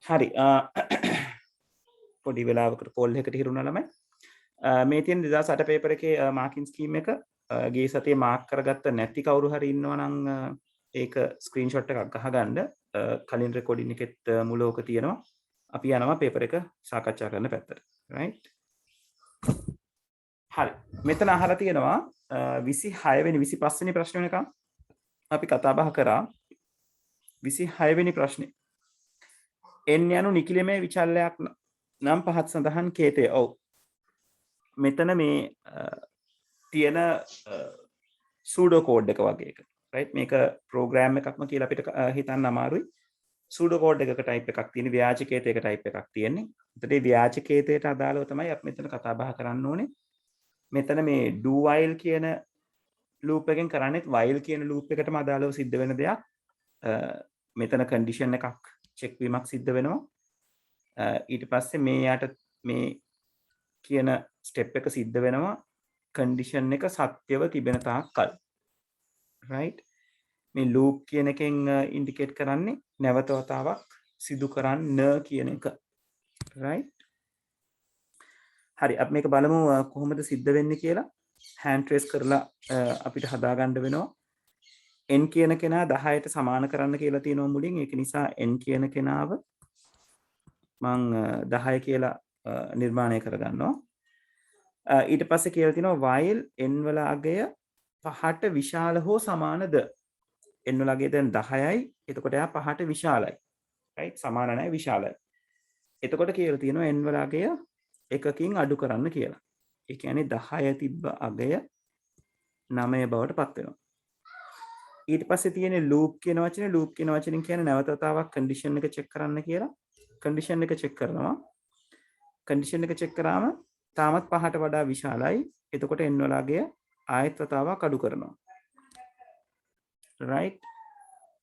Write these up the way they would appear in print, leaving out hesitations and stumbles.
හරි පොඩි වෙලාවකට කෝල් එකකට හිරුණා ළමයි. මේ තියෙන 2008 පේපර් එකේ මාකින් ස්කීම් එක ගිය සතියේ මාක් කරගත්ත නැති කවුරු හරි ඉන්නවා නම් ඒක ස්ක්‍රීන්ෂොට් එකක් ගහගන්න. කලින් රෙකෝඩින් එකෙත් මුල ඕක තියෙනවා. අපි යනවා පේපර් එක සාකච්ඡා කරන පැත්තට. right? හරි. මෙතන අහලා තියෙනවා 26 වෙනි 25 වෙනි ප්‍රශ්න වෙනකම් අපි කතා බහ කරා. 26 වෙනි ප්‍රශ්නේ. n යනු නිකිලමේ විචල්‍යයක් නම් පහත් සඳහන් කේතය. ඔව්. මෙතන මේ තියෙන සූඩෝ කෝඩ් එක වගේ එක. right? මේක ප්‍රෝග්‍රෑම් එකක්ම කියලා අපිට හිතන්න අමාරුයි. සූඩෝ කෝඩ් එකක ටයිප් එකක් තියෙන ව්‍යාජ කේතයක ටයිප් එකක් තියෙන්නේ. එතකොට මේ ව්‍යාජ කේතයට අදාළව තමයි අපි මෙතන කතා බහ කරන්න ඕනේ. මෙතන මේ do while කියන ලූප් එකෙන් කරන්නේත් while කියන ලූප් එකටම අදාළව සිද්ධ වෙන දෙයක්. මෙතන කන්ඩිෂන් එකක් චෙක් වීමක් සිද්ධ වෙනවා. ඊට පස්සේ මේ යට මේ කියන ස්ටෙප් එක සිද්ධ වෙනවා කන්ඩිෂන් එක සත්‍යව තිබෙන තාක් කල්. right? මේ ලූප් කියන එකෙන් ඉන්ඩිකේට් කරන්නේ නැවත වතාවක් සිදු කරන්න කියන එක. right? හරි අපි මේක බලමු කොහොමද සිද්ධ වෙන්නේ කියලා. hand trace කරලා අපිට හදාගන්න වෙනවා. n කියන කෙනා 10ට සමාන කරන්න කියලා තියෙනවා මුලින්. ඒක නිසා n කියන කෙනාව මම 10 කියලා නිර්මාණය කරගන්නවා. ඊට පස්සේ කියලා තියෙනවා while n වල අගය 5ට විශාල හෝ සමානද. n වල අගය දැන් 10යි. එතකොට එයා 5ට විශාලයි. right? සමාන නැහැ විශාලයි. එතකොට කියලා තියෙනවා n වල අගය එකකින් අඩු කරන්න කියලා. ඒ කියන්නේ 10 තිබ්බ අගය 9 බවට පත් වෙනවා. ඊට පස්සේ තියෙන loop කියන වචනේ loop කියන වචනෙන් කියන්නේ නැවත වතාවක් condition එක check කරන්න කියලා. condition එක check කරනවා. condition එක check කරාම තාමත් 5ට වඩා විශාලයි. එතකොට n වල අගය ආයෙත් වතාවක් අඩු කරනවා. right?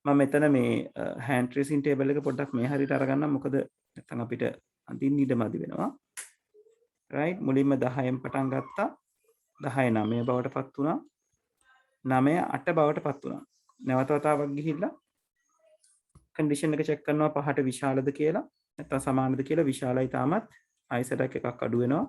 මම මෙතන මේ hand tracing table එක පොඩ්ඩක් මේ හරියට අරගන්නම්. මොකද නැත්නම් අපිට අඳින්න ඉඩමදි වෙනවා. right? මුලින්ම 10න් පටන් ගත්තා. 10 9 බවට පත් වුණා. 9 8 බවට පත් වුණා. නැවත වතාවක් ගිහිල්ලා කන්ඩිෂන් එක චෙක් කරනවා 5ට විශාලද කියලා. නැත්නම් සමානද කියලා. විශාලයි තාමත්. ආයිසරක් එකක් අඩු වෙනවා.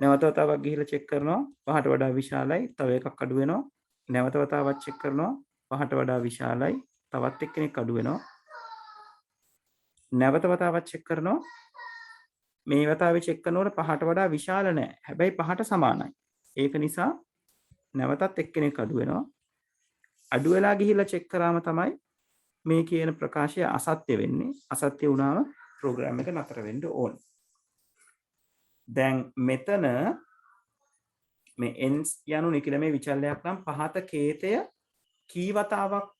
නැවත වතාවක් ගිහිල්ලා චෙක් කරනවා 5ට වඩා විශාලයි. තව එකක් අඩු වෙනවා. නැවත වතාවක් චෙක් කරනවා 5ට වඩා විශාලයි. තවත් එක්කෙනෙක් අඩු වෙනවා. නැවත වතාවක් චෙක් කරනවා මේ වතාවේ චෙක් කරනකොට 5ට වඩා විශාල නැහැ. හැබැයි 5ට සමානයි. ඒක නිසා නැවතත් එක්කෙනෙක් අඩු වෙනවා. අඩු වෙලා ගිහිල්ලා චෙක් කරාම තමයි මේ කියන ප්‍රකාශය අසත්‍ය වෙන්නේ. අසත්‍ය වුණාම ප්‍රෝග්‍රෑම් එක නතර වෙන්න ඕනේ. දැන් මෙතන මේ n යනු නිකිලමේ විචල්‍යයක් නම් පහත කේතය කී වතාවක්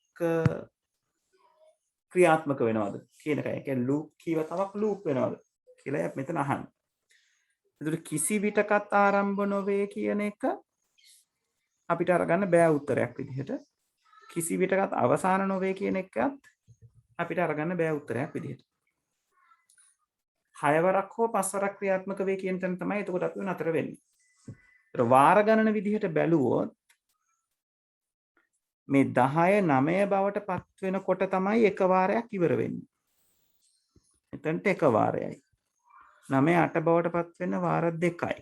ක්‍රියාත්මක වෙනවද කියන එකයි. ඒ කියන්නේ ලූප් කී වතාවක් ලූප් වෙනවද කියලා මෙතන අහන්නේ. ඒතර කිසි විටකත් ආරම්භ නොවේ කියන එක අපිට අරගන්න බෑ උත්තරයක් විදිහට. කිසි විටකත් අවසාන නොවේ කියන එකත් අපිට අරගන්න බෑ උත්තරයක් විදිහට. 6 වරක් හෝ 5 වරක් ක්‍රියාත්මක වේ කියන තැන තමයි එතකොට අපි නතර වෙන්නේ. ඒතර වාර ගණන විදිහට බැලුවොත් මේ 10 9 බවට පත් වෙනකොට තමයි එක වාරයක් ඉවර වෙන්නේ. එතනට එක වාරයයි. 9 8 බවට පත් වෙන්න වාර 2යි.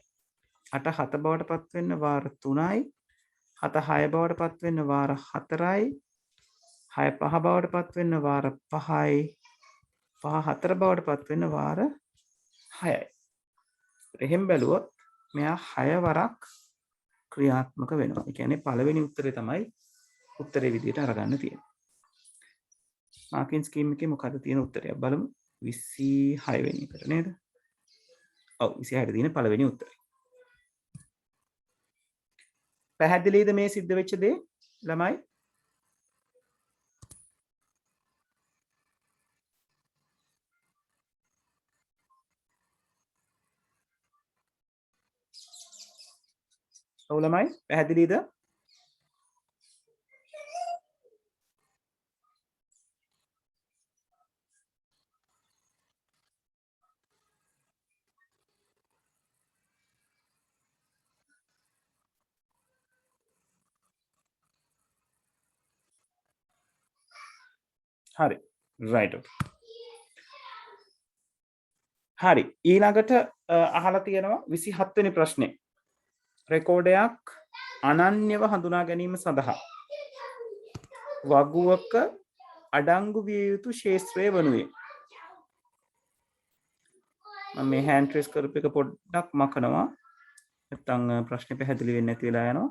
8 7 බවට පත් වෙන්න වාර 3යි. 7 6 බවට පත් වෙන්න වාර 4යි. 6 5 බවට පත් වෙන්න වාර 5යි. 5 4 බවට පත් වෙන්න වාර 6යි. එහෙම බැලුවොත් මෙයා 6 වරක් ක්‍රියාත්මක වෙනවා. ඒ කියන්නේ පළවෙනි උත්තරේ තමයි උත්තරේ විදිහට අරගන්න තියෙන්නේ. මාකින් ස්කීම් එකේ මොකද තියෙන උත්තරය බලමු. 26 වෙනි එකට නේද? ඔව් 26ට තියෙන පළවෙනි උත්තරේ. පැහැදිලිද මේ සිද්ධ වෙච්ච දේ ළමයි? ඔව් ළමයි පැහැදිලිද? හරි. right. හරි. ඊළඟට අහලා තියෙනවා 27 වෙනි ප්‍රශ්නේ. රෙකෝඩයක් අනන්‍යව හඳුනා ගැනීම සඳහා වගුවක අඩංගු විය යුතු ශේත්‍රය වනුයේ. මම මේ හෑන්ඩ් ට්‍රේස් කරපු එක පොඩ්ඩක් මකනවා. නැත්තම් ප්‍රශ්නේ පැහැදිලි වෙන්නේ නැති වෙලා යනවා.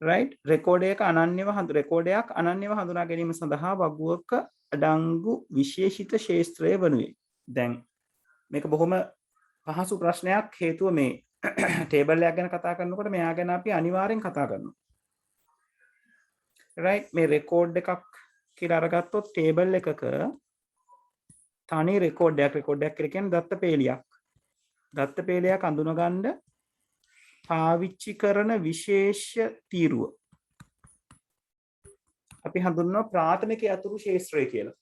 right රෙකෝඩයක් අනන්‍යව හඳුනා ගැනීම සඳහා වගුවක අඩංගු විශේෂිත ශේත්‍රය වනුයේ. දැන් මේක බොහොම පහසු ප්‍රශ්නයක්. හේතුව මේ ටේබල් එකක් ගැන කතා කරනකොට මෙයා ගැන අපි අනිවාර්යෙන් කතා කරනවා. right මේ රෙකෝඩ් එකක් කියලා අරගත්තොත් ටේබල් එකක තනි රෙකෝඩයක් කියලා කියන්නේ දත්ත පේලියක්. දත්ත පේලියක් අඳුනගන්න පාවිච්චි කරන විශේෂ තීරුව අපි හඳුන්වනවා ප්‍රාථමික යතුරු ශේත්‍රය කියලා.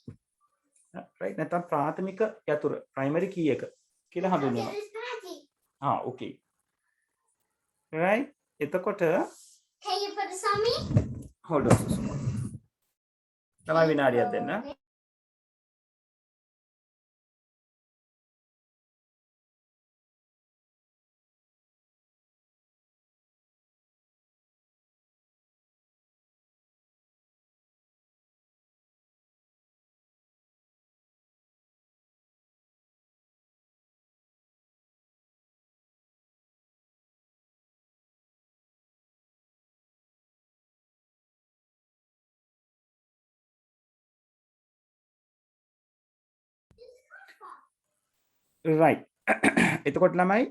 right නැත්නම් ප්‍රාථමික යතුරු primary key එක කියලා හඳුන්වනවා. okay. right එතකොට Can you put this on me? hold on. තමයි විනාඩියක් දෙන්න. right එතකොට ළමයි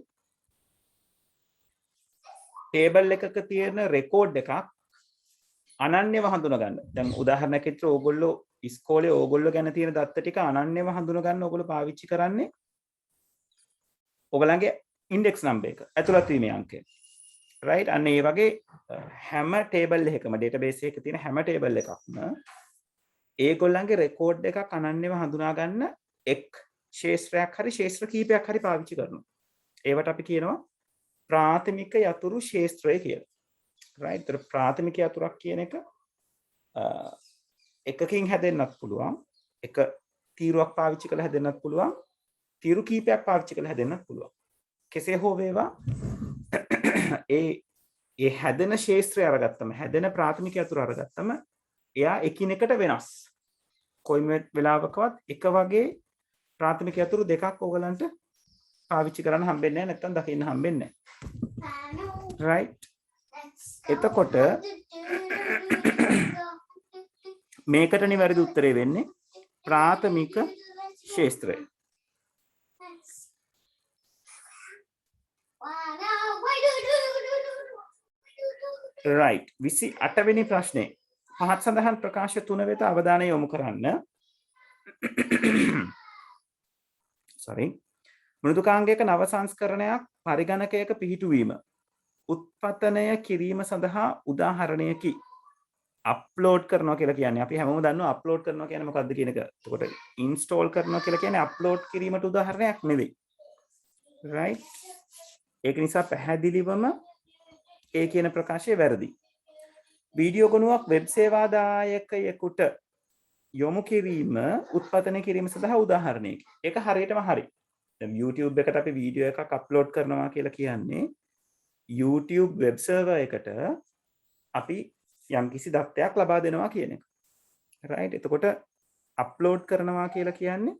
ටේබල් එකක තියෙන රෙකෝඩ් එකක් අනන්‍යව හඳුනා ගන්න. දැන් උදාහරණයක් විදිහට ඕගොල්ලෝ ඉස්කෝලේ ඕගොල්ලෝ ගැන තියෙන දත්ත ටික අනන්‍යව හඳුනා ගන්න ඕගොල්ලෝ පාවිච්චි කරන්නේ ඕගලන්ගේ ඉන්ඩෙක්ස් නම්බර් එක ඇතුළත් වීමේ අංකය. right අන්න ඒ වගේ හැම ටේබල් එකකම ඩේටාබේස් එකක තියෙන හැම ටේබල් එකක්ම ඒගොල්ලන්ගේ රෙකෝඩ් එකක් අනන්‍යව හඳුනා ගන්න එක් ශේත්‍රයක් හරි ශේත්‍ර කීපයක් හරි පාවිච්චි කරනවා. ඒවට අපි කියනවා ප්‍රාථමික යතුරු ශේත්‍රය කියලා. right ඒතර ප්‍රාථමික යතුරක් කියන එක එකකින් හැදෙන්නත් පුළුවන්. එක තීරුවක් පාවිච්චි කරලා හැදෙන්නත් පුළුවන්. තීරු කීපයක් පාවිච්චි කරලා හැදෙන්නත් පුළුවන්. කෙසේ හෝ වේවා ඒ හැදෙන ශේත්‍රය අරගත්තම හැදෙන ප්‍රාථමික යතුරු අරගත්තම එයා එකිනෙකට වෙනස්. කොයිම වෙලාවකවත් එක වගේ ප්‍රාථමික යතුරු දෙකක් ඕගලන්ට පාවිච්චි කරන්න හම්බෙන්නේ නැහැ නැත්නම් දකින්න හම්බෙන්නේ නැහැ. right එතකොට මේකට නිවැරදි උත්තරේ වෙන්නේ ප්‍රාථමික ශේත්‍රය. right 28 වෙනි ප්‍රශ්නේ පහත් සඳහන් ප්‍රකාශ තුන වෙත අවධානය යොමු කරන්න. sorry මෘදුකාංගයක නව සංස්කරණයක් පරිගණකයක පිහිටුවීම උත්පතනය කිරීම සඳහා උදාහරණයකි. අප්ලෝඩ් කරනවා කියලා කියන්නේ අපි හැමෝම දන්නවා අප්ලෝඩ් කරනවා කියන්නේ මොකක්ද කියන එක. එතකොට ඉන්ස්ටෝල් කරනවා කියලා කියන්නේ අප්ලෝඩ් කිරීමට උදාහරණයක් නෙවෙයි. right ඒක නිසා පැහැදිලිවම ඒ කියන ප්‍රකාශය වැරදි. වීඩියෝ ගොනුවක් වෙබ් සේවා දායකයෙකුට යොමු කිරීම උත්පතනය කිරීම සඳහා උදාහරණයකි. ඒක හරියටම හරි. දැන් YouTube එකට අපි වීඩියෝ එකක් අප්ලෝඩ් කරනවා කියලා කියන්නේ YouTube වෙබ් සර්වර් එකට අපි යම්කිසි දත්තයක් ලබා දෙනවා කියන එක. right එතකොට අප්ලෝඩ් කරනවා කියලා කියන්නේ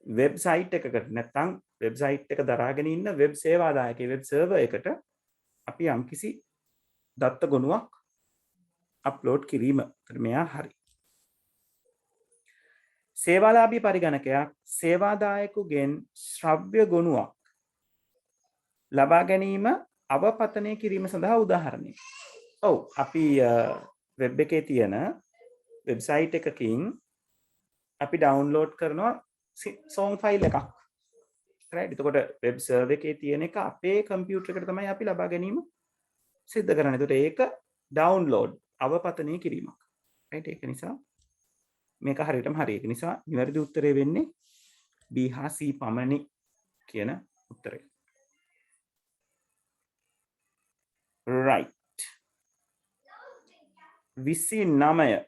වෙබ්සයිට් එකකට නැත්නම් වෙබ්සයිට් එක දරාගෙන ඉන්න වෙබ් සේවා දායකයෙක් වෙබ් සර්වර් එකට අපි යම්කිසි දත්ත ගොනුවක් අප්ලෝඩ් කිරීම. ඒතර මෙයා හරි. සේවාලාභී පරිගණකයක් සේවාදායකගෙන් ශ්‍රව්‍ය ගොනුවක් ලබා ගැනීම අවපතනය කිරීම සඳහා උදාහරණයක්. ඔව් අපි වෙබ් එකේ තියෙන වෙබ්සයිට් එකකින් අපි ඩවුන්ලෝඩ් කරනවා සෝං ෆයිල් එකක්. right එතකොට වෙබ් සර්වර් එකේ තියෙන එක අපේ කම්පියුටර් එකට තමයි අපි ලබා ගැනීම සිද්ධ කරන්නේ. එතකොට ඒක ඩවුන්ලෝඩ් අවපතනය කිරීමක්. right ඒක නිසා මේක හරියටම හරි. ඒක නිසා නිවැරදි උත්තරේ වෙන්නේ B හා C පමණි කියන උත්තරය. right 29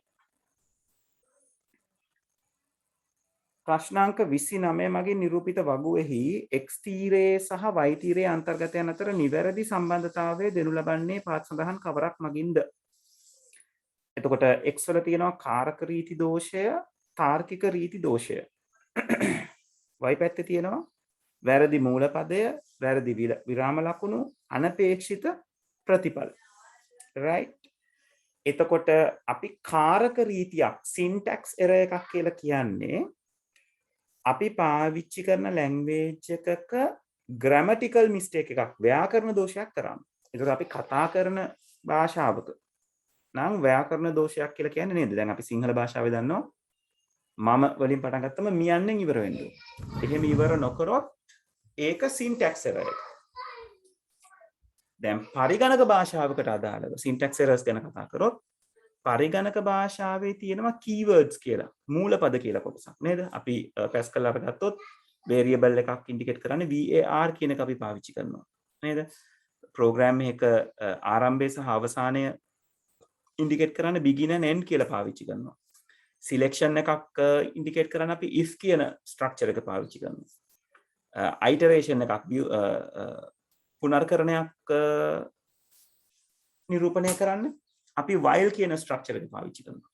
ප්‍රශ්නාංක 29 මගින් නිරූපිත වගුවේහි x තීරයේ සහ y තීරයේ අන්තර්ගතයන් අතර නිවැරදි සම්බන්ධතාවය දෙනු ලබන්නේ පාත් සඳහන් කවරක් මගින්ද? එතකොට x වල තියෙනවා කාරක රීති දෝෂය, තාර්කික රීති දෝෂය. y පැත්තේ තියෙනවා වැරදි මූලපදය, වැරදි විරාම ලකුණු, අනපේක්ෂිත ප්‍රතිඵල. right? එතකොට අපි කාරක රීතියක් syntax error එකක් කියලා කියන්නේ අපි පාවිච්චි කරන ලැන්ග්වේජ් එකක grammatical mistake එකක්, ව්‍යාකරණ දෝෂයක් කරාම. ඒතකොට අපි කතා කරන භාෂාවක නම් ව්‍යාකරණ දෝෂයක් කියලා කියන්නේ නේද? දැන් අපි සිංහල භාෂාවේ දන්නවා මම වලින් පටන් ගත්තම මියන්නෙන් ඉවර වෙන්න ඕනේ. එහෙම ඉවර නොකරොත් ඒක syntax error එක. දැන් පරිගණක භාෂාවකට අදාළව syntax errors ගැන කතා කරොත් පරිගණක භාෂාවේ තියෙනවා keywords කියලා, මූලපද කියලා කොටසක් නේද? අපි Pascal අර ගත්තොත් variable එකක් indicate කරන්නේ var කියන එක අපි පාවිච්චි කරනවා නේද? program එකක ආරම්භය සහ අවසානය indicate කරන්න begin and end කියලා පාවිච්චි කරනවා. selection එකක් indicate කරන්න අපි if කියන structure එක පාවිච්චි කරනවා. iteration එකක් පුනර්කරණයක් නිරූපණය කරන්න අපි while කියන structure එක පාවිච්චි කරනවා.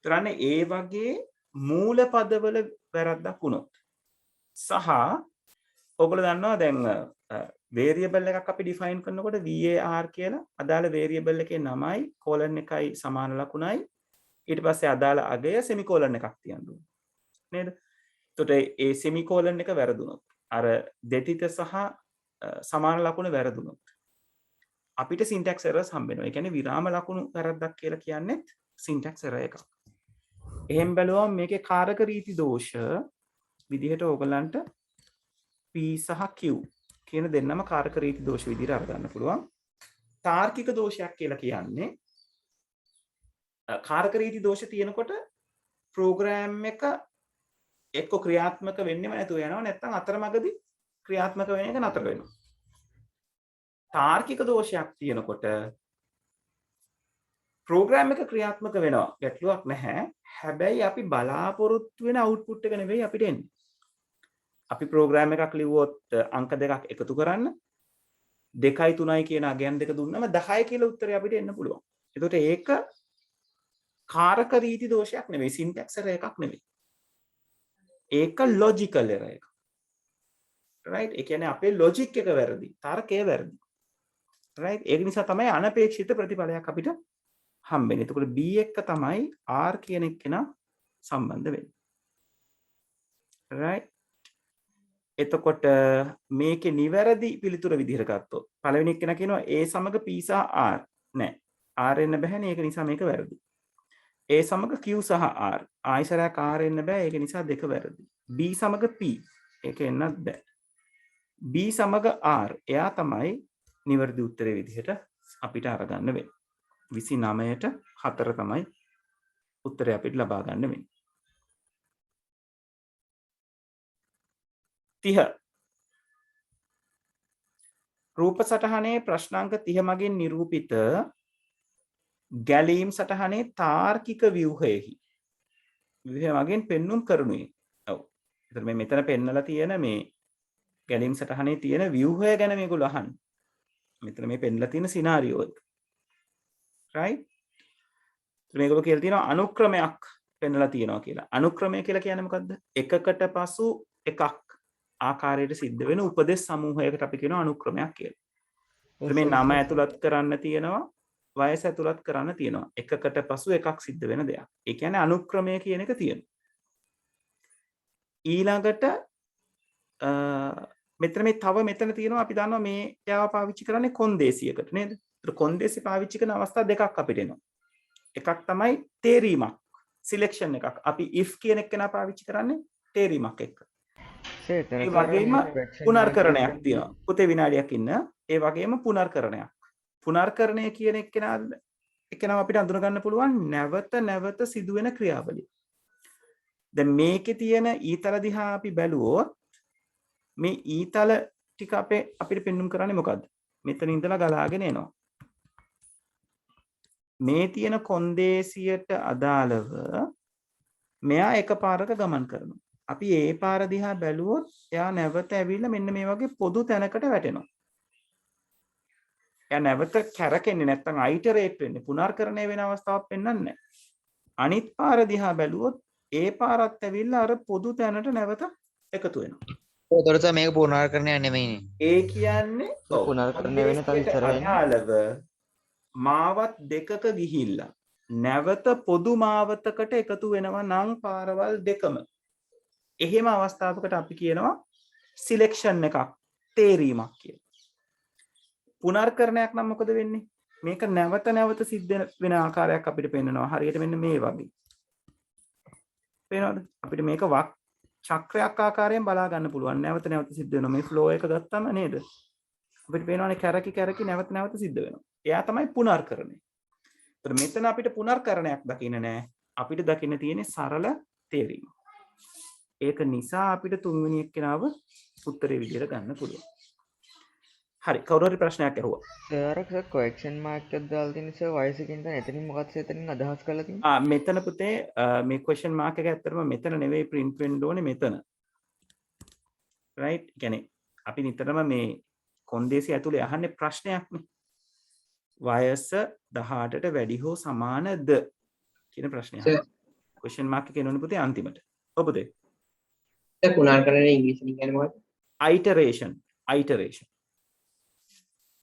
කරන්නේ ඒ වගේ මූල පදවල වැරද්දක් වුණොත් සහ ඔයගොල්ලෝ දන්නවා දැන් variable එකක් අපි define කරනකොට var කියලා අදාළ variable එකේ නමයි colon එකයි සමාන ලකුණයි ඊට පස්සේ අදාළ අගය semicolon එකක් තියන්න ඕනේ. නේද? එතකොට ඒ semicolon එක වැරදුනොත් අර දෙතිත සහ සමාන ලකුණ වැරදුනොත් අපිට syntax errors හම්බ වෙනවා. ඒ කියන්නේ විරාම ලකුණු වැරද්දක් කියලා කියන්නේ syntax error එකක්. එහෙන් බැලුවම මේකේ කාරක රීති දෝෂ විදිහට ඕගලන්ට p සහ q කියන දෙන්නම කාරක රීති දෝෂ විදිහට අරගන්න පුළුවන්. තාර්කික දෝෂයක් කියලා කියන්නේ කාරක රීති දෝෂ තියෙනකොට ප්‍රෝග්‍රෑම් එක එක්ක ක්‍රියාත්මක වෙන්නෙම නැතුව යනවා, නැත්නම් අතරමඟදී ක්‍රියාත්මක වෙන එක නතර වෙනවා. තාර්කික දෝෂයක් තියෙනකොට ප්‍රෝග්‍රෑම් එක ක්‍රියාත්මක වෙනවා, ගැටලුවක් නැහැ. හැබැයි අපි බලාපොරොත්තු වෙන අවුට්පුට් එක නෙවෙයි අපිට එන්නේ. අපි ප්‍රෝග්‍රෑම් එකක් ලිව්වොත් අංක දෙකක් එකතු කරන්න 2යි 3යි කියන අගයන් දෙක දුන්නම 10 කියලා උත්තරය අපිට එන්න පුළුවන්. එතකොට ඒක කාරක රීති දෝෂයක් නෙවෙයි, syntax error එකක් නෙවෙයි. ඒක logical error එකක්. right? ඒ කියන්නේ අපේ logic එක වැරදි, තර්කය වැරදි. right? ඒක නිසා තමයි අනපේක්ෂිත ප්‍රතිඵලයක් අපිට හම්බෙන්නේ. එතකොට b එක තමයි r කියන එක්කෙනා සම්බන්ධ වෙන්නේ. right? එතකොට මේකේ නිවැරදි පිළිතුර විදිහට ගත්තොත් පළවෙනි එක්කෙනා කියනවා a සමග p සහ r නෑ. r එන්න බෑනේ. ඒක නිසා මේක වැරදි. a සමග q සහ r ආයිසරයක් r එන්න බෑ. ඒක නිසා දෙක වැරදි. b සමග p ඒක එන්නත් බෑ. b සමග r එයා තමයි නිවැරදි උත්තරේ විදිහට අපිට අරගන්න වෙන්නේ. 29ට 4 තමයි උත්තරය අපිට ලබා ගන්න වෙන්නේ. 30 රූප සටහනේ ප්‍රශ්නාංක 30 මගින් නිරූපිත ගැලීම් සටහනේ තාර්කික ව්‍යුහයෙහි ව්‍යුහය මගින් පෙන්눔 කරනුයේ. ඔව්. ඒතර මේ මෙතන පෙන්නලා තියෙන මේ ගැලීම් සටහනේ තියෙන ව්‍යුහය ගැන මේගොල්ලෝ අහන්නේ. මෙතන මේ පෙන්නලා තියෙන සිනාරියෝ එක. right? මේගොල්ලෝ කියලා තියෙනවා අනුක්‍රමයක් පෙන්නලා තියෙනවා කියලා. අනුක්‍රමය කියලා කියන්නේ මොකද්ද? එකකට පසු එකක් ආකාරයට සිද්ධ වෙන උපදේශ සමූහයකට අපි කියනවා අනුක්‍රමයක් කියලා. මේ නම ඇතුළත් කරන්න තියෙනවා, වයස ඇතුළත් කරන්න තියෙනවා. එකකට පසු එකක් සිද්ධ වෙන දෙයක්. ඒ කියන්නේ අනුක්‍රමය කියන එක තියෙනවා. ඊළඟට මෙතන තියෙනවා අපි දන්නවා මේ යාව පාවිච්චි කරන්නේ කොන්දේසියකට නේද? ඒත් කොන්දේසි පාවිච්චි කරන අවස්ථා දෙකක් අපිට එනවා. එකක් තමයි තේරීමක්, සිලෙක්ෂන් එකක්. අපි if කියන එක නා පාවිච්චි කරන්නේ තේරීමක් එක්ක. ඒ වගේම පුනර්කරණයක් තියෙනවා. පුතේ විනාඩියක් ඉන්න. ඒ වගේම පුනර්කරණයක්. පුනර්කරණය කියන එකනම අපිට අඳුන ගන්න පුළුවන් නැවත සිදුවෙන ක්‍රියාවලිය. දැන් මේකේ තියෙන ඊතල දිහා අපි බැලුවොත් මේ ඊතල ටික අපිට පෙන්눔 කරන්නේ මොකද්ද? මෙතන ඉඳලා ගලාගෙන එනවා. මේ තියෙන කොන්දේසියට අදාළව මෙයා එකපාරක ගමන් කරනවා. අපි ඒ පාර දිහා බැලුවොත් එයා නැවත ඇවිල්ලා මෙන්න මේ වගේ පොදු තැනකට වැටෙනවා. එයා නැවත කැරකෙන්නේ නැත්තම් අයිටරේට් වෙන්නේ පුනර්කරණය වෙන අවස්ථාවක් පෙන්වන්නේ නැහැ. අනිත් පාර දිහා බැලුවොත් ඒ පාරත් ඇවිල්ලා අර පොදු තැනට නැවත එකතු වෙනවා. ඒතරත මේක පුනර්කරණය නෙමෙයිනේ. ඒ කියන්නේ ඔව් පුනර්කරණය වෙන තව ඉස්සරහින් අදාළව මාවත් දෙකක ගිහිල්ලා නැවත පොදු මාවතකට එකතු වෙනවා නම් පාරවල් දෙකම. එහෙම අවස්ථාවකට අපි කියනවා සිලෙක්ෂන් එකක් තේරීමක් කියලා. පුනර්කරණයක් නම් මොකද වෙන්නේ? මේක නැවත නැවත සිද්ධ වෙන ආකාරයක් අපිට පෙන්වනවා. හරියට මෙන්න මේ වගේ. පේනවද? අපිට මේක වක් චක්‍රයක් ආකාරයෙන් බලා ගන්න පුළුවන්. නැවත නැවත සිද්ධ වෙනවා. මේ ෆ්ලෝ එක ගත්තම නේද? අපිට පේනවනේ කැරකි කැරකි නැවත නැවත සිද්ධ වෙනවා. එයා තමයි පුනර්කරණය. ඒතර මෙතන අපිට පුනර්කරණයක් දකින්න නෑ. අපිට දකින්න තියෙන්නේ සරල තේරීම. ඒක නිසා අපිට තුන්වෙනි එක්කෙනාව උත්තරේ විදියට ගන්න පුළුවන්. හරි කවුරු හරි ප්‍රශ්නයක් අහුවා. සර් කොරෙක්ෂන් මාර්ක් එකක් දාලා තියෙන සර් වයසකින් තමයි එතනින් මොකක්ද එතනින් අදහස් කරලා තියෙන්නේ? මෙතන පුතේ මේ ක්වෙස්චන් මාර්ක් එක ඇත්තටම මෙතන නෙවෙයි print වෙන්න ඕනේ මෙතන. right? කියන්නේ අපි නිතරම මේ කොන්දේසි ඇතුලේ අහන්නේ ප්‍රශ්නයක්නේ. වයස 18ට වැඩි හෝ සමානද කියන ප්‍රශ්නය. ක්වෙස්චන් මාර්ක් එක එනෝනේ පුතේ අන්තිමට. ඔව් පුතේ. ඒ පුනර්කරණය ඉංග්‍රීසියෙන් කියන්නේ මොකක්ද? iteration.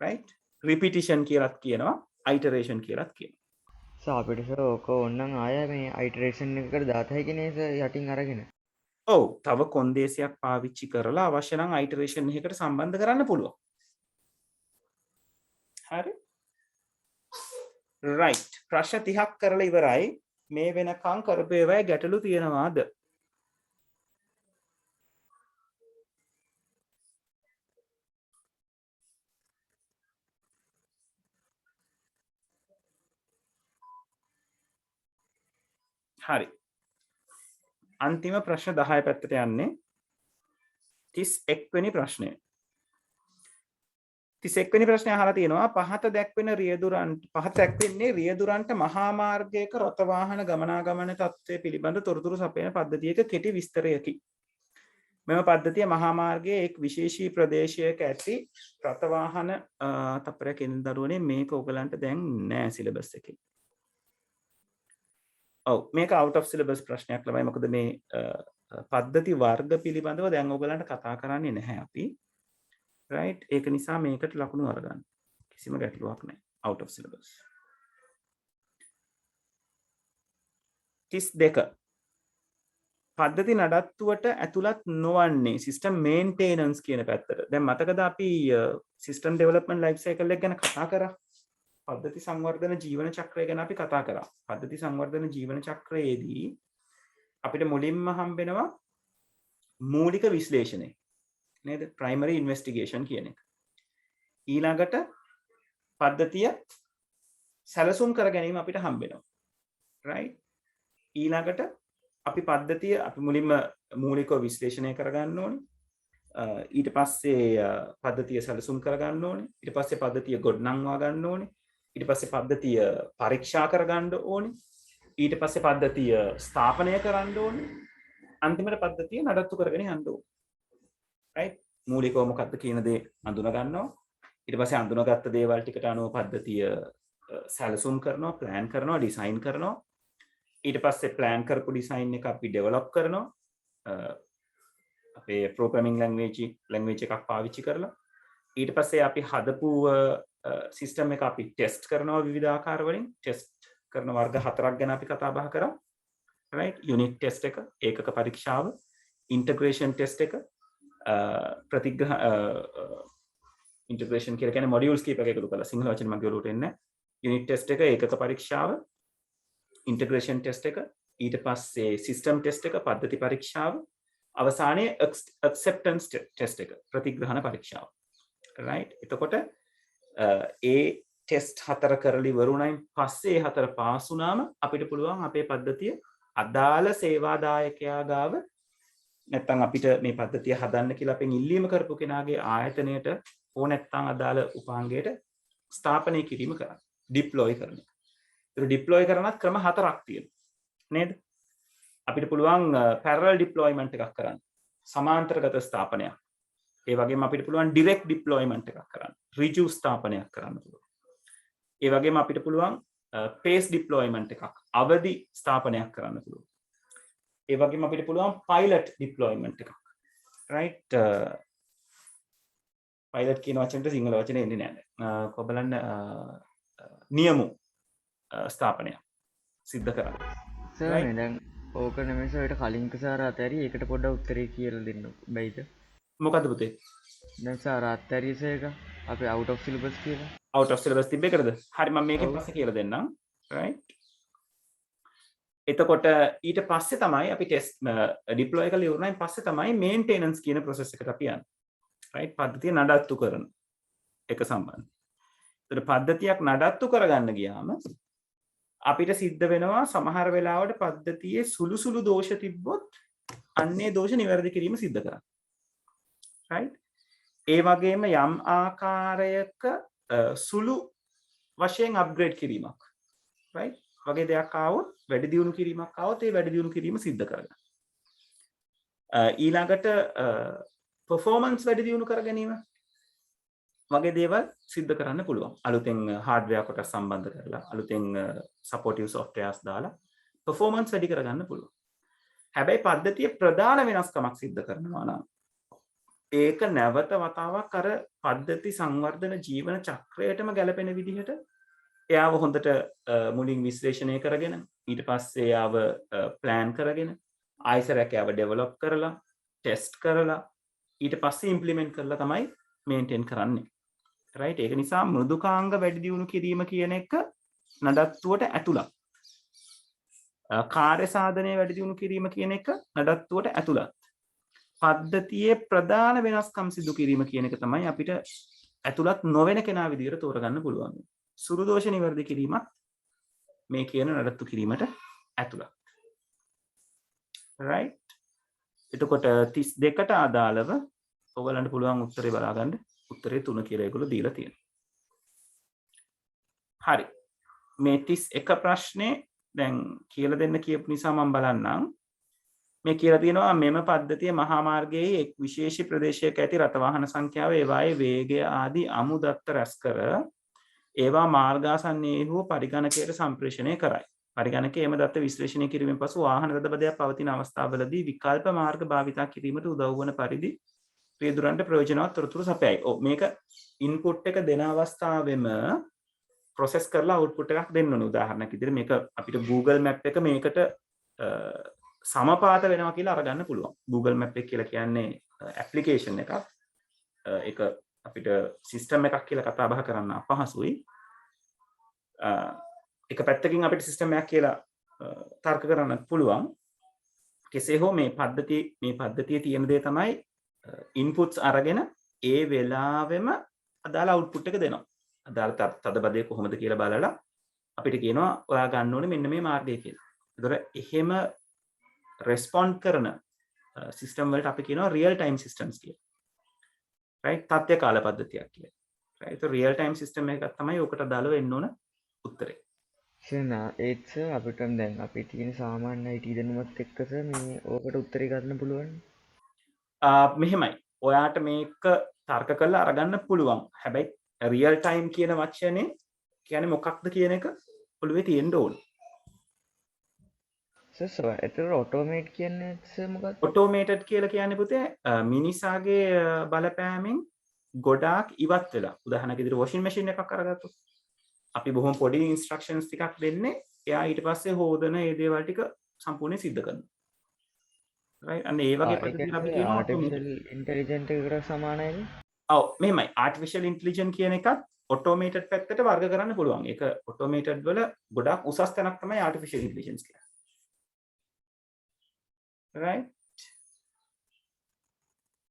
right? repetition කියලාත් කියනවා iteration කියලාත් කියනවා. සර් අපිට සර් ඕක ඕනනම් ආය මේ අයිටරේෂන් එකකට දාත හැකිනේ සර් යටින් අරගෙන. ඔව් තව කොන්දේසියක් පාවිච්චි කරලා අවශ්‍ය නම් iteration එකකට සම්බන්ධ කරන්න පුළුවන්. හරි? right. ප්‍රශ්න 30ක් කරලා ඉවරයි. මේ වෙනකන් කරපු ඒවායි ගැටලු තියෙනවාද? හරි. අන්තිම ප්‍රශ්න 10 පැත්තට යන්නේ 31 වෙනි ප්‍රශ්නය. 31 වෙනි ප්‍රශ්නය අහලා තියෙනවා පහත දැක්වෙන රියදුරන්ට මහා මාර්ගයක රථ වාහන ගමනාගමන තත්ත්වය පිළිබඳ තොරතුරු සපයන පද්ධතියක කෙටි විස්තරයකි. මෙම පද්ධතිය මහා මාර්ගයේ එක් විශේෂී ප්‍රදේශයක ඇති රථ වාහන තප්පරයක් එන දරුවනේ මේක ඔයගලන්ට දැන් නෑ සිලබස් එකේ. ඔව් මේක out of syllabus ප්‍රශ්නයක් ළමයි. මොකද මේ පද්ධති වර්ග පිළිබඳව දැන් ඔයගලන්ට කතා කරන්නේ නැහැ අපි. right? ඒක නිසා මේකට ලකුණු අරගන්න. කිසිම ගැටලුවක් නැහැ. out of syllabus. 32 පද්ධති නඩත්තුවට ඇතුළත් නොවන්නේ system maintenance කියන පැත්තට. දැන් මතකද අපි system development life cycle එක ගැන කතා කරා? පද්ධති සංවර්ධන ජීවන චක්‍රය ගැන අපි කතා කරා. පද්ධති සංවර්ධන ජීවන චක්‍රයේදී අපිට මුලින්ම හම්බෙනවා මූලික විශ්ලේෂණය. නේද? primary investigation කියන එක. ඊළඟට පද්ධතිය සැලසුම් කර ගැනීම අපිට හම්බෙනවා. right? ඊළඟට අපි පද්ධතිය අපි මුලින්ම මූලිකව විශ්ලේෂණය කරගන්න ඕනේ. ඊට පස්සේ පද්ධතිය සැලසුම් කරගන්න ඕනේ. ඊට පස්සේ පද්ධතිය ගොඩනංවා ගන්න ඕනේ. ඊට පස්සේ පද්ධතිය පරීක්ෂා කරගන්න ඕනේ. ඊට පස්සේ පද්ධතිය ස්ථාපනය කරන්න ඕනේ. අන්තිමට පද්ධතිය නඩත්තු කරගෙන යන්න ඕනේ. right? මූලිකව මොකක්ද කියන දේ අඳුන ගන්නවා. ඊට පස්සේ අඳුනගත්ත දේවල් ටිකට අනුව පද්ධතිය සැලසුම් කරනවා, ප්ලෑන් කරනවා, ඩිසයින් කරනවා. ඊට පස්සේ ප්ලෑන් කරපු ඩිසයින් එක අපි ඩෙවලොප් කරනවා. අපේ ප්‍රෝග්‍රෑමින් ලැන්ග්වේජ් එකක් පාවිච්චි කරලා. ඊට පස්සේ අපි හදපු සිස්ටම් එක අපි ටෙස්ට් කරනවා විවිධ ආකාර වලින්. ටෙස්ට් කරන වර්ග 4ක් ගැන අපි කතා බහ කරා. right? යුනිට් ටෙස්ට් එක, ඒකක පරීක්ෂාව, ඉන්ටග්‍රේෂන් ටෙස්ට් එක, ප්‍රතිග්‍රහ ඉන්ටග්‍රේෂන් කියලා කියන්නේ මොඩියුල්ස් කීප එකකට කරලා සිංහල වචන මගේ ඔලුවට එන්නේ. යුනිට් ටෙස්ට් එක, ඒකක පරීක්ෂාව, ඉන්ටග්‍රේෂන් ටෙස්ට් එක, ඊට පස්සේ සිස්ටම් ටෙස්ට් එක, පද්ධති පරීක්ෂාව, අවසානයේ ඇක්සෙප්ටන්ස් ටෙස්ට් එක, ප්‍රතිග්‍රහණ පරීක්ෂාව. right? එතකොට ඒ ටෙස්ට් 4 කරලි වරුණයින් පස්සේ 4 පාස් වුණාම අපිට පුළුවන් අපේ පද්ධතිය අදාළ සේවාදායකයා ගාව නැත්තම් අපිට මේ පද්ධතිය හදන්න කියලා අපෙන් ඉල්ලීම කරපු කෙනාගේ ආයතනයට ඕ නැත්තම් අදාළ උපාංගයට ස්ථාපනය කිරීම කරන්න. ඩිප්ලොයි කරන එක. ඒක ඩිප්ලොයි කරනත් ක්‍රම 4ක් තියෙනවා. නේද? අපිට පුළුවන් parallel deployment එකක් කරන්න. සමාන්තරගත ස්ථාපනයක්. ඒ වගේම අපිට පුළුවන් direct deployment එකක් කරන්න. ඍජු ස්ථාපනයක් කරන්න පුළුවන්. ඒ වගේම අපිට පුළුවන් pace deployment එකක් අවදි ස්ථාපනයක් කරන්න පුළුවන්. ඒ වගේම අපිට පුළුවන් pilot deployment එකක්. right pilot කියන වචනට සිංහල වචනේ එන්නේ නැහැ. කොබලන්න නියමු ස්ථාපනයක් සිද්ධ කරන්න. සර් දැන් ඕක නෙමෙයි සර් ඊට කලින් සාර අතෑරි ඒකට පොඩ්ඩක් උත්තරේ කියලා දෙන්න බැයිද? මොකද්ද පුතේ? දැන් සාර අතෑරිස එක අපේ out of syllabus කියලා. out of syllabus තිබ්බ එකද? හරි මම මේකෙන් පස්සේ කියලා දෙන්නම්. right එතකොට ඊට පස්සේ තමයි අපි ටෙස්ට් ඩිප්ලොයි කරලා ඉවරනයින් පස්සේ තමයි මේන්ටෙනන්ස් කියන process එකට අපි යන්නේ. right පද්ධතිය නඩත්තු කරන එක සම්බන්ධ. ඒතර පද්ධතියක් නඩත්තු කරගන්න ගියාම අපිට සිද්ධ වෙනවා සමහර වෙලාවට පද්ධතියේ සුළු සුළු දෝෂ තිබ්බොත් අන්නේ දෝෂ නිවැරදි කිරීම සිද්ධ කරන්න. right ඒ වගේම යම් ආකාරයක සුළු වශයෙන් අප්ග්‍රේඩ් කිරීමක් right වගේ දෙයක් ආවොත් වැඩි දියුණු කිරීමක් ආවොත් ඒ වැඩි දියුණු කිරීම සිද්ධ කරගන්න. ඊළඟට performance වැඩි දියුණු කර ගැනීම වගේ දේවල් සිද්ධ කරන්න පුළුවන්. අලුතෙන් hardware කොටස් සම්බන්ධ කරලා අලුතෙන් supportive softwares දාලා performance වැඩි කරගන්න පුළුවන්. හැබැයි පද්ධතිය ප්‍රධාන වෙනස්කමක් සිද්ධ කරනවා නම් ඒක නැවත වතාවක් අර පද්ධති සංවර්ධන ජීවන චක්‍රයටම ගැලපෙන විදිහට එයාව හොඳට මුලින් විශ්ලේෂණය කරගෙන ඊට පස්සේ එයාව ප්ලෑන් කරගෙන ආයෙසරයක් එයාව ඩෙවලොප් කරලා ටෙස්ට් කරලා ඊට පස්සේ ඉම්ප්ලිමන්ට් කරලා තමයි මේන්ටේන් කරන්නේ. right ඒක නිසා මෘදුකාංග වැඩි දියුණු කිරීම කියන එක නඩත්තුවට ඇතුළත්. කාර්ය සාධනය වැඩි දියුණු කිරීම කියන එක නඩත්තුවට ඇතුළත්. පද්ධතියේ ප්‍රධාන වෙනස්කම් සිදු කිරීම කියන එක තමයි අපිට ඇතුළත් නොවන කෙනා විදිහට තෝරගන්න පුළුවන්. සුළු දෝෂ නිවැරදි කිරීමත් මේ කියන නඩත්තු කිරීමට ඇතුළත්. right එතකොට 32ට අදාළව ඔයගලන්ට පුළුවන් උත්තරේ බලා ගන්න. උත්තරේ 3 කියලා ඒගොල්ලෝ දීලා තියෙනවා. හරි. මේ 31 ප්‍රශ්නේ දැන් කියලා දෙන්න කියපු නිසා මම බලන්නම්. මේ කියලා තියෙනවා මෙම පද්ධතිය මහා මාර්ගයේ එක් විශේෂ ප්‍රදේශයක ඇති රථ වාහන සංඛ්‍යාව ඒවායේ වේගය ආදී අමුදත්ත රැස් කර ඒවා මාර්ගාසන්නයේ හෝ පරිගණකයට සම්ප්‍රේෂණය කරයි. පරිගණකයේ එම දත්ත විශ්ලේෂණය කිරීමෙන් පසු වාහන දඩබඩයක් පවතින අවස්ථාවලදී විකල්ප මාර්ග භාවිතා කිරීමට උදව් වන පරිදි රියදුරන්ට ප්‍රයෝජනවත් තොරතුරු සපයයි. මේක ඉන්පුට් එක දෙන අවස්ථාවෙම ප්‍රොසෙස් කරලා අවුට්පුට් එකක් දෙන්න ඕනේ. උදාහරණයක් විදිහට මේක අපිට Google Map එක මේකට සමපාත වෙනවා කියලා අරගන්න පුළුවන්. Google Map එක කියලා කියන්නේ ඇප්ලිකේෂන් එකක්. ඒක අපිට සිස්ටම් එකක් කියලා කතා බහ කරන්න අපහසුයි. එක පැත්තකින් අපිට සිස්ටම් එකක් කියලා තර්ක කරන්න පුළුවන්. කෙසේ හෝ මේ පද්ධතියේ තියෙන දේ තමයි ඉන්පුට්ස් අරගෙන ඒ වෙලාවෙම අදාළ අවුට්පුට් එක දෙනවා. අදාළ තදබදය කොහොමද කියලා බලලා අපිට කියනවා ඔයා ගන්න ඕනේ මෙන්න මේ මාර්ගය කියලා. ඒතර එහෙම රෙස්පොන්ඩ් කරන සිස්ටම් වලට අපි කියනවා රියල් ටයිම් සිස්ටම්ස් කියලා. right තත්ත්ව කාල පද්ධතියක් කියලා. right ඒතර රියල් ටයිම් සිස්ටම් එකක් තමයි ඔකට අදාළව එන්න ඕන උත්තරේ. ඒත් අපිට දැන් අපි තියෙන සාමාන්‍ය IT දැනුමත් එක්ක මේ ඕකට උත්තරේ ගන්න පුළුවන්. මෙහෙමයි. ඔයාට මේක තර්ක කරලා අරගන්න පුළුවන්. හැබැයි රියල් ටයිම් කියන වචනේ කියන්නේ මොකක්ද කියන එක ඔළුවේ තියෙන්න ඕන. සර් ඒතර ඔටෝමේට් කියන්නේ මොකක්ද? ඔටෝමේටඩ් කියලා කියන්නේ පුතේ මිනිසාගේ බලපෑමෙන් ගොඩාක් ඉවත් වෙලා. උදාහරණයක් විදිහට වොෂින් මැෂින් එකක් අරගත්තොත් අපි බොහොම පොඩි ඉන්ස්ට්‍රක්ෂන්ස් ටිකක් දෙන්නේ. එයා ඊට පස්සේ හොදන ඒ දේවල් ටික සම්පූර්ණයෙන් සිද්ධ කරනවා. right අන්න ඒ වගේ පද්ධතියක් අපි කියනවා ආටිෆිෂල් ඉන්ටෙලිජන්ට් එකට සමානයිද? ඔව් මෙහෙමයි. ආටිෆිෂල් ඉන්ටෙලිජන්ට් කියන එකත් ඔටෝමේටඩ් පැත්තට වර්ග කරන්න පුළුවන්. ඒක ඔටෝමේටඩ් වල ගොඩාක් උසස් තැනක් තමයි ආටිෆිෂල් ඉන්ටෙලිජන්ස් කියන්නේ. right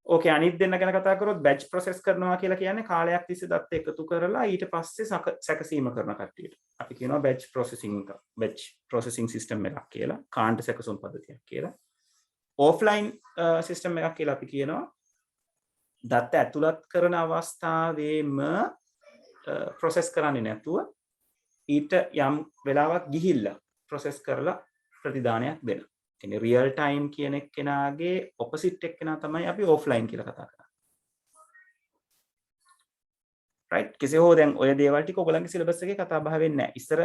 okay අනිත් දෙන්න ගැන කතා කරොත් බැච් ප්‍රොසෙස් කරනවා කියලා කියන්නේ කාලයක් තිස්සේ දත්ත එකතු කරලා ඊට පස්සේ සැකසීම කරන කට්ටියට අපි කියනවා බැච් ප්‍රොසෙසින් සිස්ටම් එකක් කියලා කාණ්ඩ සැකසුම් පද්ධතියක් කියලා. ඕෆ්ලයින් සිස්ටම් එකක් කියලා අපි කියනවා දත්ත ඇතුළත් කරන අවස්ථාවේම ප්‍රොසෙස් කරන්නේ නැතුව ඊට යම් වෙලාවක් ගිහිල්ලා ප්‍රොසෙස් කරලා ප්‍රතිදානයක් දෙනවා. කියන්නේ රියල් ටයිම් කියන එක්කෙනාගේ ඔපොසිට් එක්කෙනා තමයි අපි ඔෆ්ලයින් කියලා කතා කරන්නේ. රයිට් කෙසේ හෝ දැන් ඔය දේවල් ටික ඔයගලන්ගේ සිලබස් එකේ කතා බහ වෙන්නේ නැහැ. ඉස්සර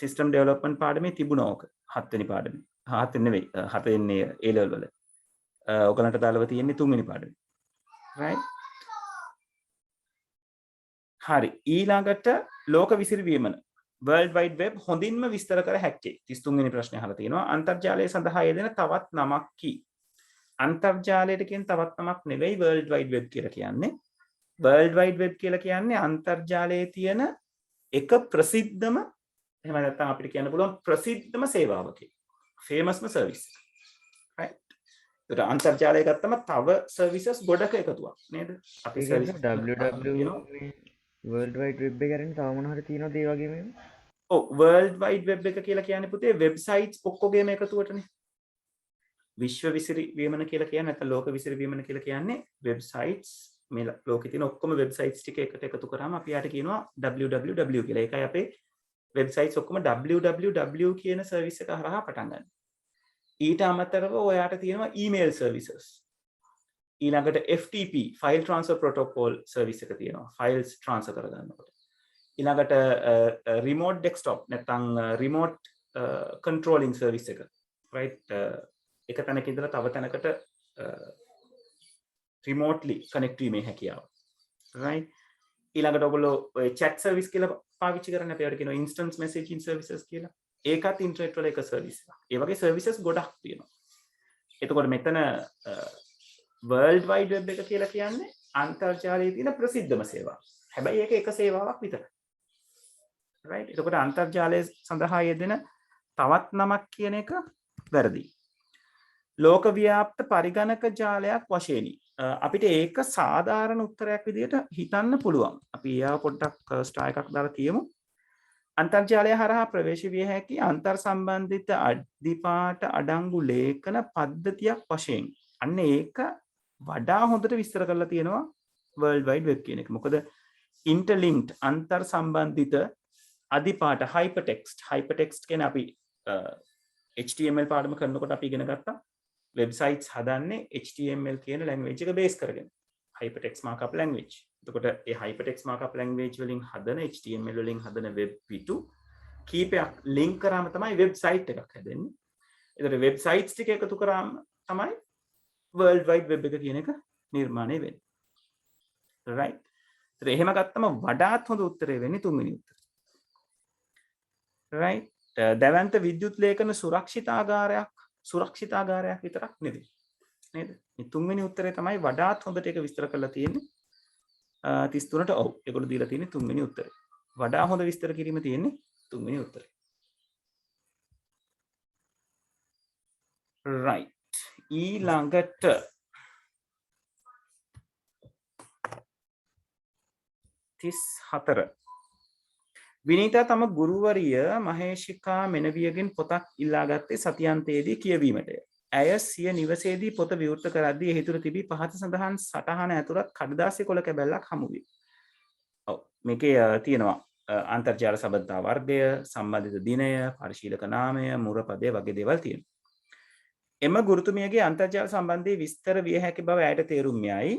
සිස්ටම් ඩෙවලොප්මන්ට් පාඩමේ තිබුණා ඕක. 7 වෙනි පාඩමේ. 7 වෙනි නෙවෙයි 7 වෙනි A level වල. ඔයගලන්ට දාලව තියෙන්නේ 3 වෙනි පාඩමේ. රයිට්. හරි. ඊළඟට ලෝක විසිරවීමන World Wide Web හොඳින්ම විස්තර කර හැක්කේ 33 වෙනි ප්‍රශ්නේ අහලා තියෙනවා. අන්තර්ජාලය සඳහා යෙදෙන තවත් නමක් කී. අන්තර්ජාලයට කියන තවත් නමක් නෙවෙයි World Wide Web කියලා කියන්නේ. World Wide Web කියලා කියන්නේ අන්තර්ජාලයේ තියෙන එක ප්‍රසිද්ධම එහෙම නැත්නම් අපිට කියන්න පුළුවන් ප්‍රසිද්ධම සේවාවකේ. famous service. right. ඒතර අන්තර්ජාලය ගත්තම තව services ගොඩක එකතුවක් නේද? අපි services www World Wide Web එක ගැන තව මොන හරි තියෙනවද ඒ වගේ මේව? ඔව් World Wide Web එක කියලා කියන්නේ පුතේ වෙබ්සයිට්ස් ඔක්කොගේම එකතුවටනේ. විශ්ව විසිරවීමන කියලා කියන්නේ නැත්නම් ලෝක විසිරවීමන කියලා කියන්නේ වෙබ්සයිට්ස් මේ ලෝකේ තියෙන ඔක්කොම වෙබ්සයිට්ස් ටික එකට එකතු කරාම අපි යාට කියනවා www කියලා. ඒකයි අපේ වෙබ්සයිට්ස් ඔක්කොම www කියන සර්විස් එක හරහා පටන් ගන්න. ඊට අමතරව ඔයාට තියෙනවා ඊමේල් සර්විසස්. ඊළඟට FTP file transfer protocol service එක තියෙනවා. files transfer කරගන්නකොට. ඊළඟට remote desktop නැත්නම් remote controlling service එක. right එක තැනක ඉඳලා තව තැනකට remotely connect වීමේ හැකියාව. right ඊළඟට ඔයගොල්ලෝ ඔය chat service කියලා පාවිච්චි කරන්නේ අපි ඒකට කියනවා instant messaging services කියලා. ඒකත් ඉන්ටර්නෙට් වල එක සර්විස් එකක්. ඒ වගේ සර්විසස් ගොඩක් තියෙනවා. එතකොට මෙතන World Wide Web එක කියලා කියන්නේ අන්තර්ජාලයේ තියෙන ප්‍රසිද්ධම සේවාව. හැබැයි ඒක එක සේවාවක් විතරයි. right එතකොට අන්තර්ජාලය සඳහා යෙදෙන තවත් නමක් කියන එක වැරදි. ලෝක ව්‍යාප්ත පරිගණක ජාලයක් වශයෙන් අපිට ඒක සාධාරණ උත්තරයක් විදිහට හිතන්න පුළුවන්. අපි ඊයා පොඩ්ඩක් ස්ටාර් එකක් දාලා තියමු. අන්තර්ජාලය හරහා ප්‍රවේශ විය හැකි අන්තර් සම්බන්ධිත අධිපාට අඩංගු ලේඛන පද්ධතියක් වශයෙන්. අන්න ඒක වඩා හොඳට විස්තර කරලා තියෙනවා World Wide Web කියන එක. මොකද interlinked අන්තර් සම්බන්ධිත අධිපාට hypertext කියන්නේ අපි HTML පාඩම කරනකොට අපි ඉගෙන ගත්තා websites හදන්නේ HTML කියන language එක base කරගෙන. hypertext markup language. එතකොට ඒ hypertext markup language වලින් හදන HTML වලින් හදන web පිටු කීපයක් link කරාම තමයි website එකක් හැදෙන්නේ. එතකොට websites ටික එකතු කරාම තමයි World Wide Web එක කියන එක නිර්මාණය වෙන්නේ. right. ඒතර එහෙම ගත්තම වඩාත් හොඳ උත්තරේ වෙන්නේ තුන්වෙනි උත්තරේ. right. දැවැන්ත විද්‍යුත් ලේඛන සුරක්ෂිතාගාරයක් විතරක් නෙවෙයි. නේද? මේ තුන්වෙනි උත්තරේ තමයි වඩාත් හොඳට ඒක විස්තර කරලා තියෙන්නේ. 33ට ඔව්. ඒගොල්ලෝ දීලා තියෙන්නේ තුන්වෙනි උත්තරේ. වඩා හොඳ විස්තර කිරීම තියෙන්නේ තුන්වෙනි උත්තරේ. right. ඊළඟට විනීතා තම ගුරුවරිය මහේෂිකා මෙනවියගෙන් පොතක් ඉල්ලාගත්තේ සතියන්තයේදී කියවීමටය. ඇය සිය නිවසේදී පොත විවෘත කරද්දී එහි තුර තිබී පහත සඳහන් සටහන ඇතුළත් කඩදාසි කොළ කැබැල්ලක් හමු විය. ඔව් මේකේ තියෙනවා අන්තර්ජාල සබඳතා වර්ගය, සම්බන්ධිත දිනය, පරිශීලක නාමය, මුරපදය වගේ දේවල් තියෙනවා. එම ගුරුතුමියගේ අන්තර්ජාල සම්බන්ධයේ විස්තර විය හැකි බව ඇයට තේරුම් යයි.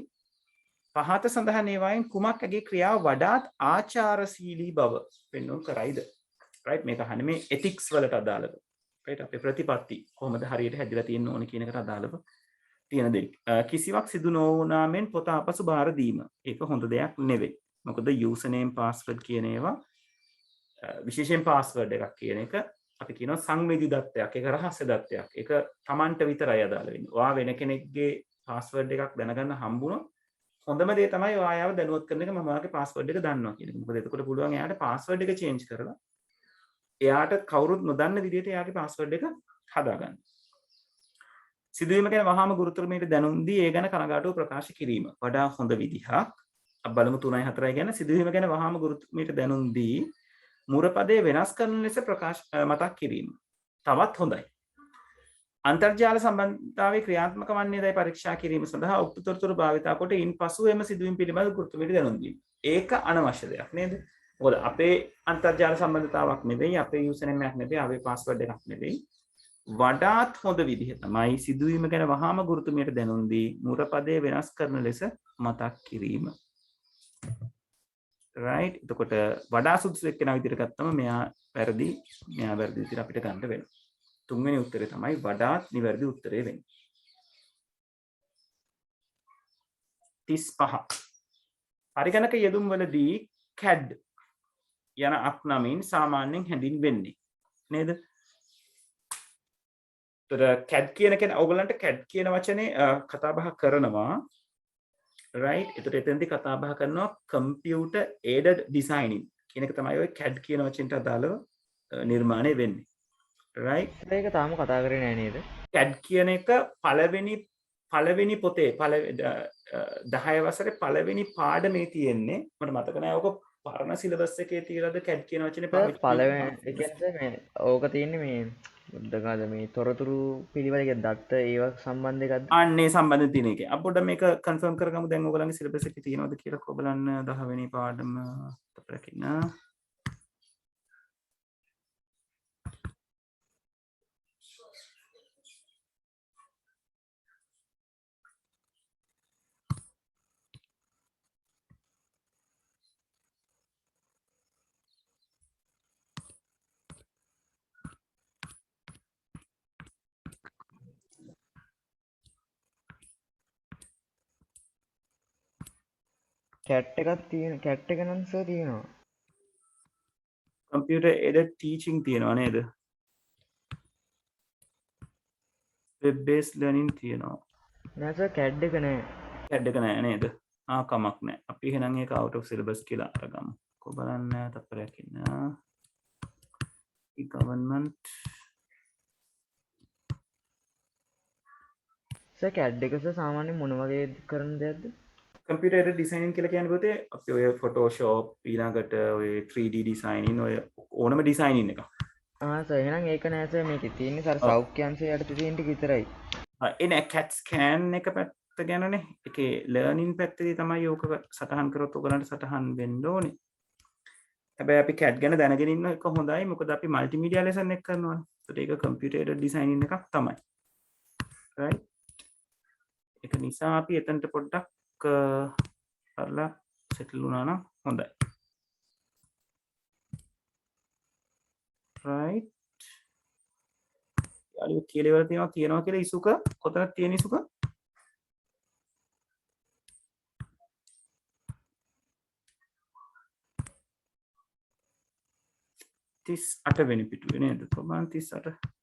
පහත සඳහන් ඒවායින් කුමක් ඇගේ ක්‍රියාව වඩාත් ආචාරශීලී බව පෙන්වුම් කරයිද? right මේක අහන්නේ මේ ethics වලට අදාළව. right අපේ ප්‍රතිපත්ති කොහොමද හරියට හැදිලා තියෙන්න ඕනේ කියන එකට අදාළව තියෙන දෙයක්. කිසිවක් සිදු නොවුනා මෙන් පොත අපසු බාර දීම. ඒක හොඳ දෙයක් නෙවෙයි. මොකද username password කියන ඒවා විශේෂයෙන් password එකක් කියන එක අපි කියනවා සංවේදී දත්තයක්. ඒක රහස්‍ය දත්තයක්. ඒක Tamanට විතරයි අදාළ වෙන්නේ. ඔයා වෙන කෙනෙක්ගේ password එකක් දැනගන්න හම්බුනොත් හොඳම දේ තමයි ඔයාව දැනුවත් කරන එක මම ඔයාගේ password එක දන්නවා කියන එක. මොකද එතකොට පුළුවන් එයාට password එක change කරලා එයාට කවුරුත් නොදන්න විදිහට එයාගේ password එක හදාගන්න. සිදුවීම ගැන වහාම ගුරුතුමීට දැනුම් දී ඒ ගැන කනගාටුව ප්‍රකාශ කිරීම වඩා හොඳ විදිහක්. අපි බලමු 3යි 4යි ගැන සිදුවීම ගැන වහාම ගුරුතුමීට දැනුම් දී මුරපදයේ වෙනස් කරන ලෙස මතක් කිරීම තවත් හොඳයි. අන්තර්ජාල සම්බන්ධතාවයේ ක්‍රියාත්මක වන්නේදයි පරීක්ෂා කිරීම සඳහා උක්ත තොරතුරු භාවිතා කොට ඉන්පසු එම සිදුවීම් පිළිබඳ ගුරුතුමීට දැනුම් දීම. ඒක අනවශ්‍ය දෙයක් නේද? මොකද අපේ අන්තර්ජාල සම්බන්ධතාවක් නෙවෙයි, අපේ යූසර් නේම් එකක් නෙවෙයි, අපේ පාස්වර්ඩ් එකක් නෙවෙයි. වඩාත් හොඳ විදිහ තමයි සිදුවීම ගැන වහාම ගුරුතුමියට දැනුම් දී මුරපදය වෙනස් කරන ලෙස මතක් කිරීම. right එතකොට වඩා සුදුසු එක්කෙනා විදිහට ගත්තම මෙයා වැරදි විදිහට අපිට ගන්න වෙනවා. තුන්වෙනි උත්තරේ තමයි වඩාත් නිවැරදි උත්තරේ වෙන්නේ. 35 පරිගණක යෙදුම් වලදී CAD යන අක්නමින් සාමාන්‍යයෙන් හැඳින්වෙන්නේ නේද? CAD කියන කෙනා ඕගලන්ට CAD කියන වචනේ කතා බහ කරනවා right එතකොට එතෙන්දී කතා බහ කරනවා computer aided designing කියන එක තමයි ඔය CAD කියන වචනට අදාළව නිර්මාණය වෙන්නේ right ඒක තාම කතා කරේ නෑ නේද? CAD කියන එක පළවෙනි පොතේ 10 වසරේ පළවෙනි පාඩමේ තියෙන්නේ මට මතක නෑ ඔක පරණ සිලබස් එකේ තියලාද CAD කියන වචනේ පාවිච්චි පළවෙනි ඒ කියන්නේ මේ ඕක තියෙන්නේ මේ බුද්ධඝාත මේ තොරතුරු පිළිවෙලක දත්ත ඒවා සම්බන්ධ එකක්ද? අන්නේ සම්බන්ධ තියෙන එක. අපොඩ මේක කන්ෆර්ම් කරගමු දැන් ඔයගලන්ගේ සිලබස් එකේ තියෙනවද කියලා කොබලන්න 10 වෙනි පාඩම අපරකින්න. කැට් එකක් තියෙන කැට් එක නම් සර් තියෙනවා. computer aided teaching තියෙනවා නේද? web based learning තියෙනවා. නෑ සර් CAD එක නෑ. CAD එක නෑ නේද? කමක් නෑ. අපි එහෙනම් ඒක out of syllabus කියලා අරගමු. කොබලන්න තප්පරයක් ඉන්න. government සර් CAD එක සර් සාමාන්‍යයෙන් මොන වගේ කරන දෙයක්ද? computer aided designing කියලා කියන්නේ පොතේ අපි ඔය Photoshop ඊළඟට ඔය 3D designing ඔය ඕනම designing එක. සර් එහෙනම් ඒක නෑ සර් මේකේ තියෙන්නේ සර් සෞඛ්‍ය අංශය යටතේ තියෙන ටික විතරයි. එනේ CAT scan එක පැත්ත ගැනනේ. ඒකේ learning පැත්තේ තමයි ඕක සටහන් කරොත් ඔයගලන්ට සටහන් වෙන්න ඕනේ. හැබැයි අපි CAT ගැන දැනගෙන ඉන්න එක හොඳයි. මොකද අපි multimedia lesson එක කරනවානේ. ඒකට ඒක computer aided designing එකක් තමයි. right? ඒක නිසා අපි එතනට පොඩ්ඩක් කරලා settle වුණා නම් හොඳයි. right? යාළුවෝ කියලා ඉවර තියනවා කියලා ඉසුක කොතනද තියෙන ඉසුක? තිස් 8 වෙනි පිටුවේ නේද? ප්‍රමාණ 38.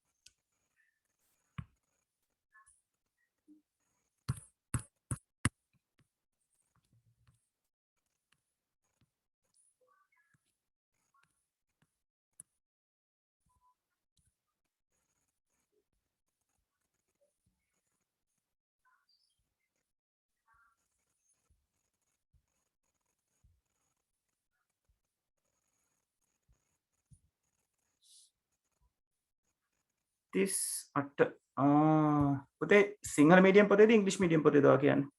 තිස් 8 පුතේ සිංහල මීඩියම් පොතේද ඉංග්‍රීසි මීඩියම් පොතේද ඔයා කියන්නේ?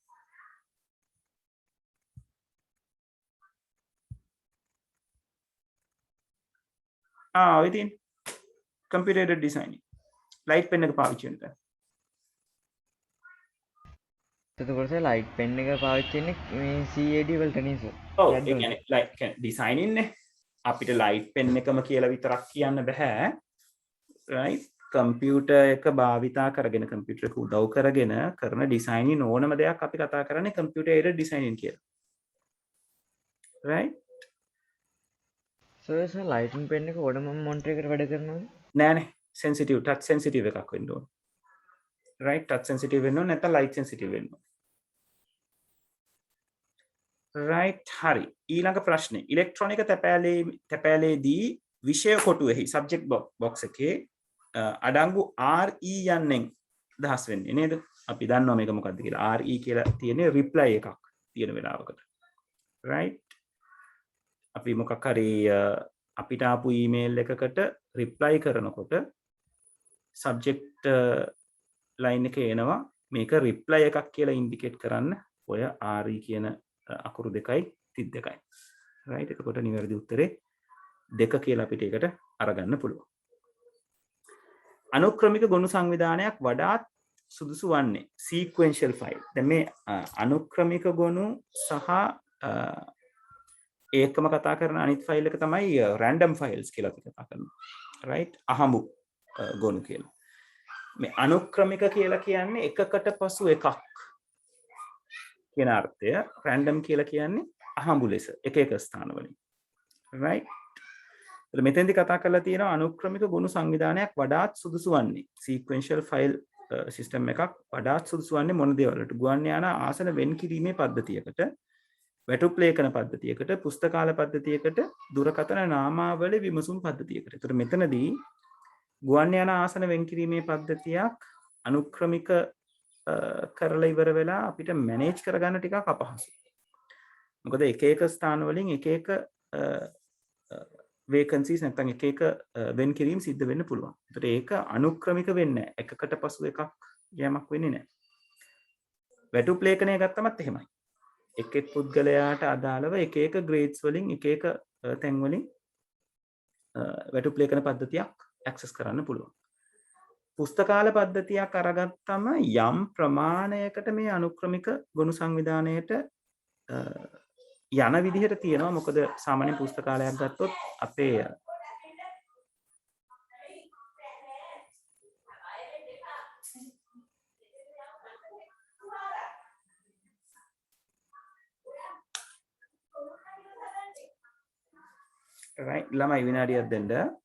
ඔය තියෙන computer aided designing light pen එක පාවිච්චි වෙන තැන. එතකොට සර් ලයිට් පෙන් එක පාවිච්චි වෙන්නේ මේ CAD වලට නේද සර්? ඔව් ඒ කියන්නේ like designing නේ. අපිට light pen එකම කියලා විතරක් කියන්න බෑ. right? computer එක භාවිතා කරගෙන computer එක උදව් කරගෙන කරන designing ඕනම දෙයක් අපි කතා කරන්නේ computer aided designing කියලා. right? සර් ලයිටින් පෙන් එක ඕනම මොනිටර් එකකට වැඩ කරනවද? නෑනේ sensitive touch sensitive එකක් වෙන්න ඕන. right? touch sensitive වෙන්න ඕන නැත්නම් light sensitive වෙන්න ඕන. right හරි ඊළඟ ප්‍රශ්නේ ඉලෙක්ට්‍රොනික තැපෑලේදී විෂය කොටුවෙහි subject box එකේ අඩංගු RE යන්නෙන් අදහස් වෙන්නේ නේද? අපි දන්නවා මේක මොකක්ද කියලා. RE කියලා තියෙන්නේ reply එකක් තියෙන වෙලාවකට. right? අපි මොකක් හරි අපිට ආපු ඊමේල් එකකට reply කරනකොට subject line එකේ එනවා මේක reply එකක් කියලා indicate කරන්න ඔය RE කියන අකුරු 2යි 32යි. right? එතකොට නිවැරදි උත්තරේ 2 කියලා අපිට ඒකට අරගන්න පුළුවන්. අනුක්‍රමික ගොනු සංවිධානයක් වඩාත් සුදුසු වන්නේ sequential file. දැන් මේ අනුක්‍රමික ගොනු සහ ඒකම කතා කරන අනිත් ෆයිල් එක තමයි random files කියලා අපි කතා කරනවා. right? අහඹු ගොනු කියලා. මේ අනුක්‍රමික කියලා කියන්නේ එකකට පසු එකක් කියන අර්ථය. random කියලා කියන්නේ අහඹු ලෙස එක එක ස්ථානවලින්. right? මෙතෙන්දි කතා කරලා තියෙනවා අනුක්‍රමික ගොනු සංවිධානයක් වඩාත් සුදුසු වන්නේ sequential file system එකක් වඩාත් සුදුසු වන්නේ මොන දේවල්ට? ගුවන් යාන ආසන වෙන් කිරීමේ පද්ධතියකට, වැටුප් ලේඛන පද්ධතියකට, පුස්තකාල පද්ධතියකට, දුරකථන නාමාවලි විමසුම් පද්ධතියකට. ඒතර මෙතනදී ගුවන් යාන ආසන වෙන් කිරීමේ පද්ධතියක් අනුක්‍රමික කරලා ඉවර වෙලා අපිට මැනේජ් කරගන්න ටිකක් අපහසුයි. මොකද එක එක ස්ථාන වලින් එක එක vacancies නැත්නම් එක එක වෙන් කිරීම සිද්ධ වෙන්න පුළුවන්. ඒතර ඒක අනුක්‍රමික වෙන්නේ නැහැ. එකකට පසු එකක් යමක් වෙන්නේ නැහැ. වැටුප් ලේඛනය ගත්තමත් එහෙමයි. එක් එක් පුද්ගලයාට අදාළව එක එක grades වලින් එක එක තැන් වලින් වැටුප් ලේඛන පද්ධතියක් access කරන්න පුළුවන්. පුස්තකාල පද්ධතියක් අරගත්තම යම් ප්‍රමාණයකට මේ අනුක්‍රමික ගොනු සංවිධානයට යන විදිහට තියෙනවා. මොකද සාමාන්‍ය පුස්තකාලයක් ගත්තොත් අපේ right ළමයි විනාඩියක් දෙන්න.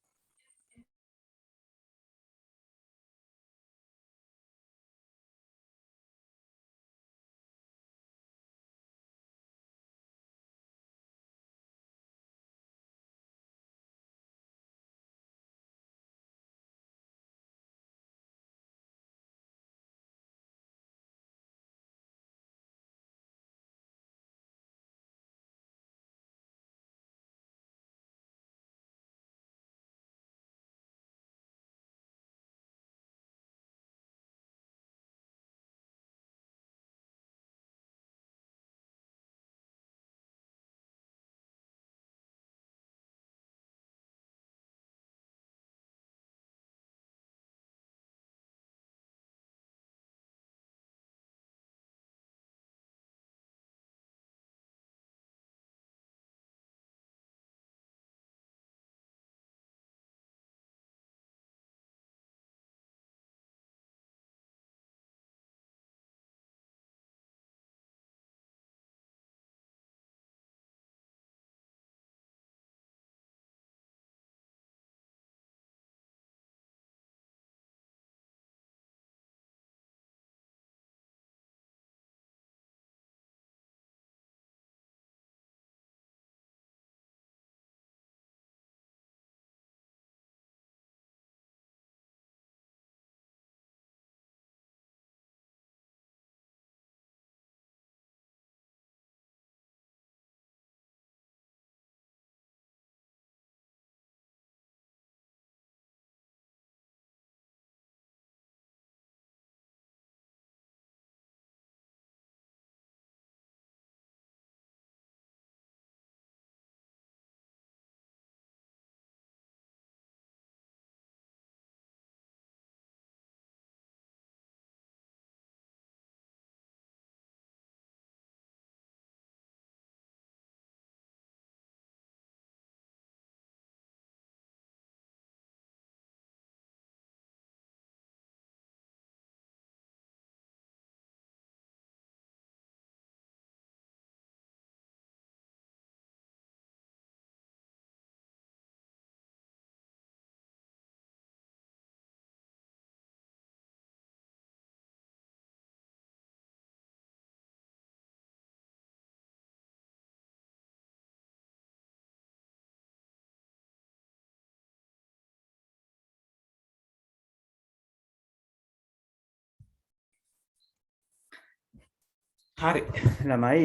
හරි ළමයි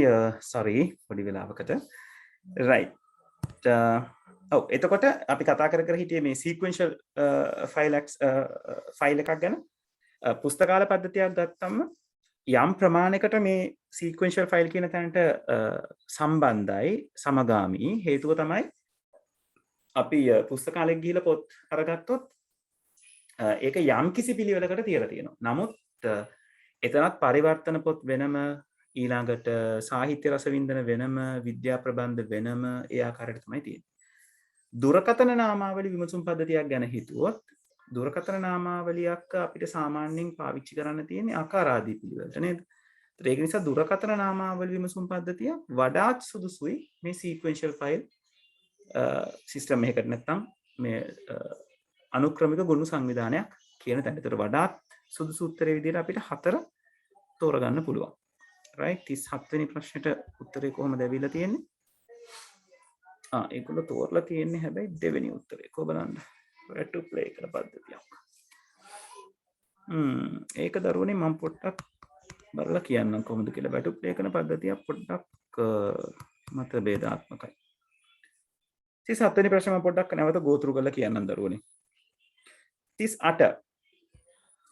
sorry පොඩි වෙලාවකට right ඔව් එතකොට අපි කතා කර හිටියේ මේ sequential file එකක් ගැන. පුස්තකාල පද්ධතියක් ගත්තම යම් ප්‍රමාණයකට මේ sequential file කියන තැනට සම්බන්ධයි සමගාමී. හේතුව තමයි අපි පුස්තකාලෙක ගිහිල්ලා පොත් අරගත්තොත් ඒක යම් කිසි පිළිවෙලකට තියලා තියෙනවා. නමුත් එතනත් පරිවර්තන පොත් වෙනම, ඊළඟට සාහිත්‍ය රසවින්දන වෙනම, විද්‍යා ප්‍රබන්ධ වෙනම ඒ ආකාරයට තමයි තියෙන්නේ. දුරකථන නාමාවලි විමසුම් පද්ධතියක් ගැන හිතුවොත් දුරකථන නාමාවලියක් අපිට සාමාන්‍යයෙන් පාවිච්චි කරන්න තියෙන්නේ ආකාරාදී පිළිවෙලට නේද? ඒක නිසා දුරකථන නාමාවලි විමසුම් පද්ධතිය වඩාත් සුදුසුයි මේ sequential file සිස්ටම් එකකට නැත්නම් මේ අනුක්‍රමික ගොනු සංවිධානයක් කියන තැනට වඩාත් සුදුසු උත්තරේ විදිහට අපිට 4 තෝරගන්න පුළුවන්. right 37 වෙනි ප්‍රශ්නෙට උත්තරේ කොහොමද ඇවිල්ලා තියෙන්නේ? ඒකල තෝරලා තියෙන්නේ හැබැයි දෙවෙනි උත්තරේ. කොහොම බලන්න. where to play කරන පද්ධතියක්. ඒක දරුවනේ මම පොඩ්ඩක් බලලා කියන්නම් කොහොමද කියලා. where to play කරන පද්ධතිය පොඩ්ඩක් මත ભેදාත්මකයි. 37 වෙනි ප්‍රශ්නේ මම පොඩ්ඩක් නැවත go through කරලා කියන්නම් දරුවනේ. 38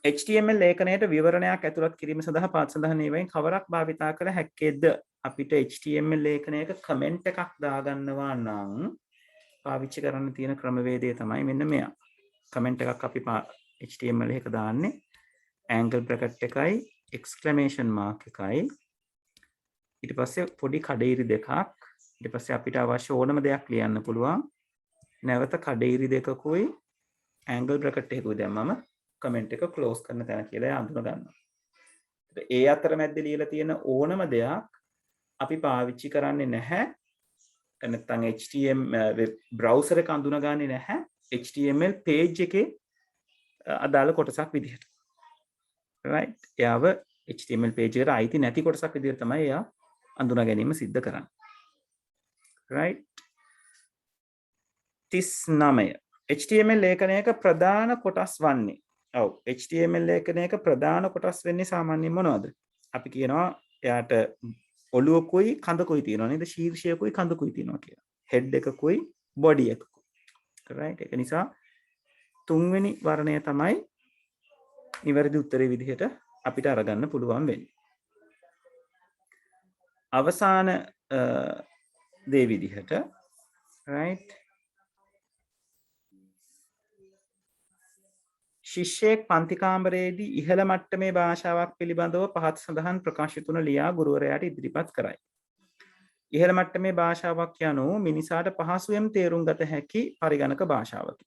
HTML ලේඛනයට විවරණයක් ඇතුළත් කිරීම සඳහා පාත් සඳහන් ඒවායින් කවරක් භාවිතා කළ හැක්කේද? අපිට HTML ලේඛනයක කමෙන්ට් එකක් දාගන්නවා නම් පාවිච්චි කරන්න තියෙන ක්‍රමවේදය තමයි මෙන්න මෙයා. කමෙන්ට් එකක් අපි HTML එකක දාන්නේ angle bracket එකයි exclamation mark එකයි ඊට පස්සේ පොඩි කඩේරි දෙකක් ඊට පස්සේ අපිට අවශ්‍ය ඕනම දෙයක් ලියන්න පුළුවන්. නැවත කඩේරි දෙකකුයි angle bracket එකකුයි දැම්මම කමෙන්ට් එක ක්ලෝස් කරන තැන කියලා අඳුන ගන්නවා. ඒ අතරමැද්දේ ලියලා තියෙන ඕනම දෙයක් අපි පාවිච්චි කරන්නේ නැහැ. නැත්නම් HTML browser එක අඳුනගන්නේ නැහැ HTML page එකේ අදාළ කොටසක් විදිහට. right එයාව HTML page එකට අයිති නැති කොටසක් විදිහට තමයි එයා අඳුනා ගැනීම සිද්ධ කරන්නේ. right 39 HTML ලේඛනයක ප්‍රධාන කොටස් වන්නේ. ඔව් HTML ලේඛනයක ප්‍රධාන කොටස් වෙන්නේ සාමාන්‍යයෙන් මොනවද? අපි කියනවා එයාට ඔළුවකුයි කඳකුයි තියෙනවා නේද? ශීර්ෂයකුයි කඳකුයි තියෙනවා කියලා. head එකකුයි body එකකුයි. right ඒක නිසා තුන්වෙනි වර්ණය තමයි නිවැරදි උත්තරේ විදිහට අපිට අරගන්න පුළුවන් වෙන්නේ. අවසාන දේ විදිහට right ශිෂ්‍යයෙක් පන්ති කාමරයේදී ඉහළ මට්ටමේ භාෂාවක් පිළිබඳව පහත සඳහන් ප්‍රකාශ තුන ලියා ගුරුවරයාට ඉදිරිපත් කරයි. ඉහළ මට්ටමේ භාෂාවක් යනු මිනිසාට පහසුවෙන් තේරුම් ගත හැකි පරිගණක භාෂාවකි.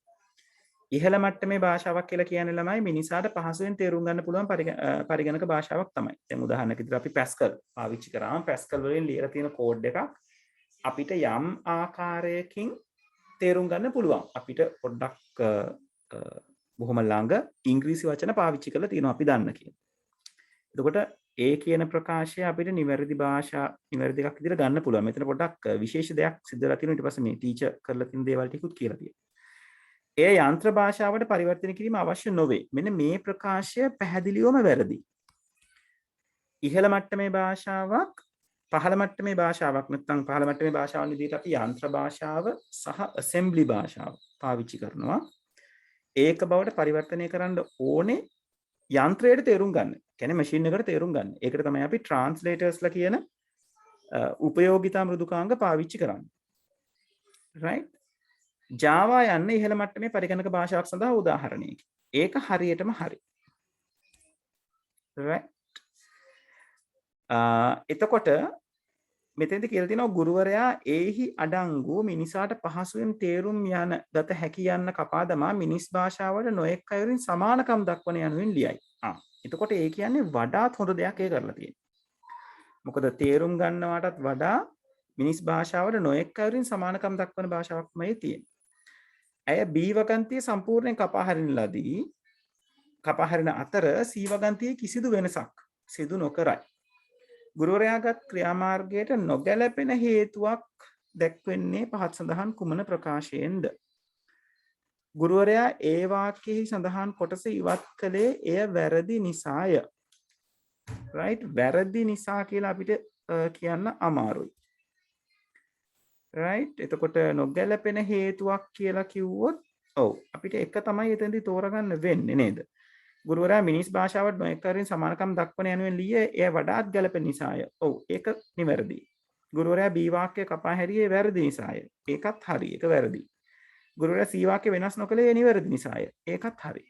ඉහළ මට්ටමේ භාෂාවක් කියලා කියන්නේ ළමයි මිනිසාට පහසුවෙන් තේරුම් ගන්න පුළුවන් පරිගණක භාෂාවක් තමයි. දැන් උදාහරණයක් විදිහට අපි Pascal පාවිච්චි කරාම Pascal වලින් ලියලා තියෙන කෝඩ් එකක් අපිට යම් ආකාරයකින් තේරුම් ගන්න පුළුවන්. අපිට පොඩ්ඩක් බොහොම ළඟ ඉංග්‍රීසි වචන පාවිච්චි කරලා තියෙනවා අපි දන්න කියන. එතකොට ඒ කියන ප්‍රකාශය අපිට නිවැරදි එකක් විදිහට ගන්න පුළුවන්. මෙතන පොඩ්ඩක් විශේෂ දෙයක් සිද්ධ වෙලා තියෙනවා. ඊට පස්සේ මේ ටීචර් කරලා තියෙන දේවල් ටිකුත් කියලා තියෙනවා. ඒ යන්ත්‍ර භාෂාවට පරිවර්තනය කිරීම අවශ්‍ය නොවේ. මෙන්න මේ ප්‍රකාශය පැහැදිලිවම වැරදි. ඉහළ මට්ටමේ භාෂාවක් පහළ මට්ටමේ භාෂාවක් නැත්නම් පහළ මට්ටමේ භාෂාවන් විදිහට අපි යන්ත්‍ර භාෂාව සහ ඇසෙම්බලි භාෂාව පාවිච්චි කරනවා. ඒක බවට පරිවර්තනය කරන්න ඕනේ යන්ත්‍රයට තේරුම් ගන්න. කියන්නේ මැෂින් එකට තේරුම් ගන්න. ඒකට තමයි අපි ට්‍රාන්ස්ලේටර්ස්ලා කියන උපයෝගිතා මෘදුකාංග පාවිච්චි කරන්නේ. right Java යන්නේ ඉහළ මට්ටමේ පරිගණක භාෂාවක් සඳහා උදාහරණයකි. ඒක හරියටම හරි. right එතකොට මෙතෙන්ද කියලා තියෙනවා ගුරුවරයා ඒහි අඩංගු මිනිසාට පහසුවෙන් තේරුම් යන ගත හැකි යන්න කපා දමා මිනිස් භාෂාවට නොඑක් අයුරින් සමානකම් දක්වන යනුවෙන් ලියයි. එතකොට ඒ කියන්නේ වඩාත් හොඳ දෙයක් ඒ කරලා තියෙන්නේ. මොකද තේරුම් ගන්නවටත් වඩා මිනිස් භාෂාවට නොඑක් අයුරින් සමානකම් දක්වන භාෂාවක්මයි තියෙන්නේ. ඇය B වගන්තිය සම්පූර්ණයෙන් කපා හරින ලදී. කපා හරින අතර C වගන්තියේ කිසිදු වෙනසක් සිදු නොකරයි. ගුරුවරයාගත් ක්‍රියාමාර්ගයට නොගැලපෙන හේතුවක් දැක්වෙන්නේ පහත් සඳහන් කුමන ප්‍රකාශයෙන්ද? ගුරුවරයා ඒ වාක්‍යයේ සඳහන් කොටස ඉවත් කළේ එය වැරදි නිසාය. right වැරදි නිසා කියලා අපිට කියන්න අමාරුයි. right එතකොට නොගැලපෙන හේතුවක් කියලා කිව්වොත් ඔව් අපිට එක තමයි එතෙන්දී තෝරගන්න වෙන්නේ නේද? ගුරුවරයා මිනිස් භාෂාවට නොඑක් අයුරින් සමානකම් දක්වන යනුවෙන් ලියේ එය වඩාත් ගැළපෙන නිසාය. ඔව් ඒක නිවැරදි. ගුරුවරයා B වාක්‍ය කපා හැරියේ වැරදි නිසාය. ඒකත් හරි. ඒක වැරදි. ගුරුවරයා C වාක්‍ය වෙනස් නොකළේ නිවැරදි නිසාය. ඒකත් හරි.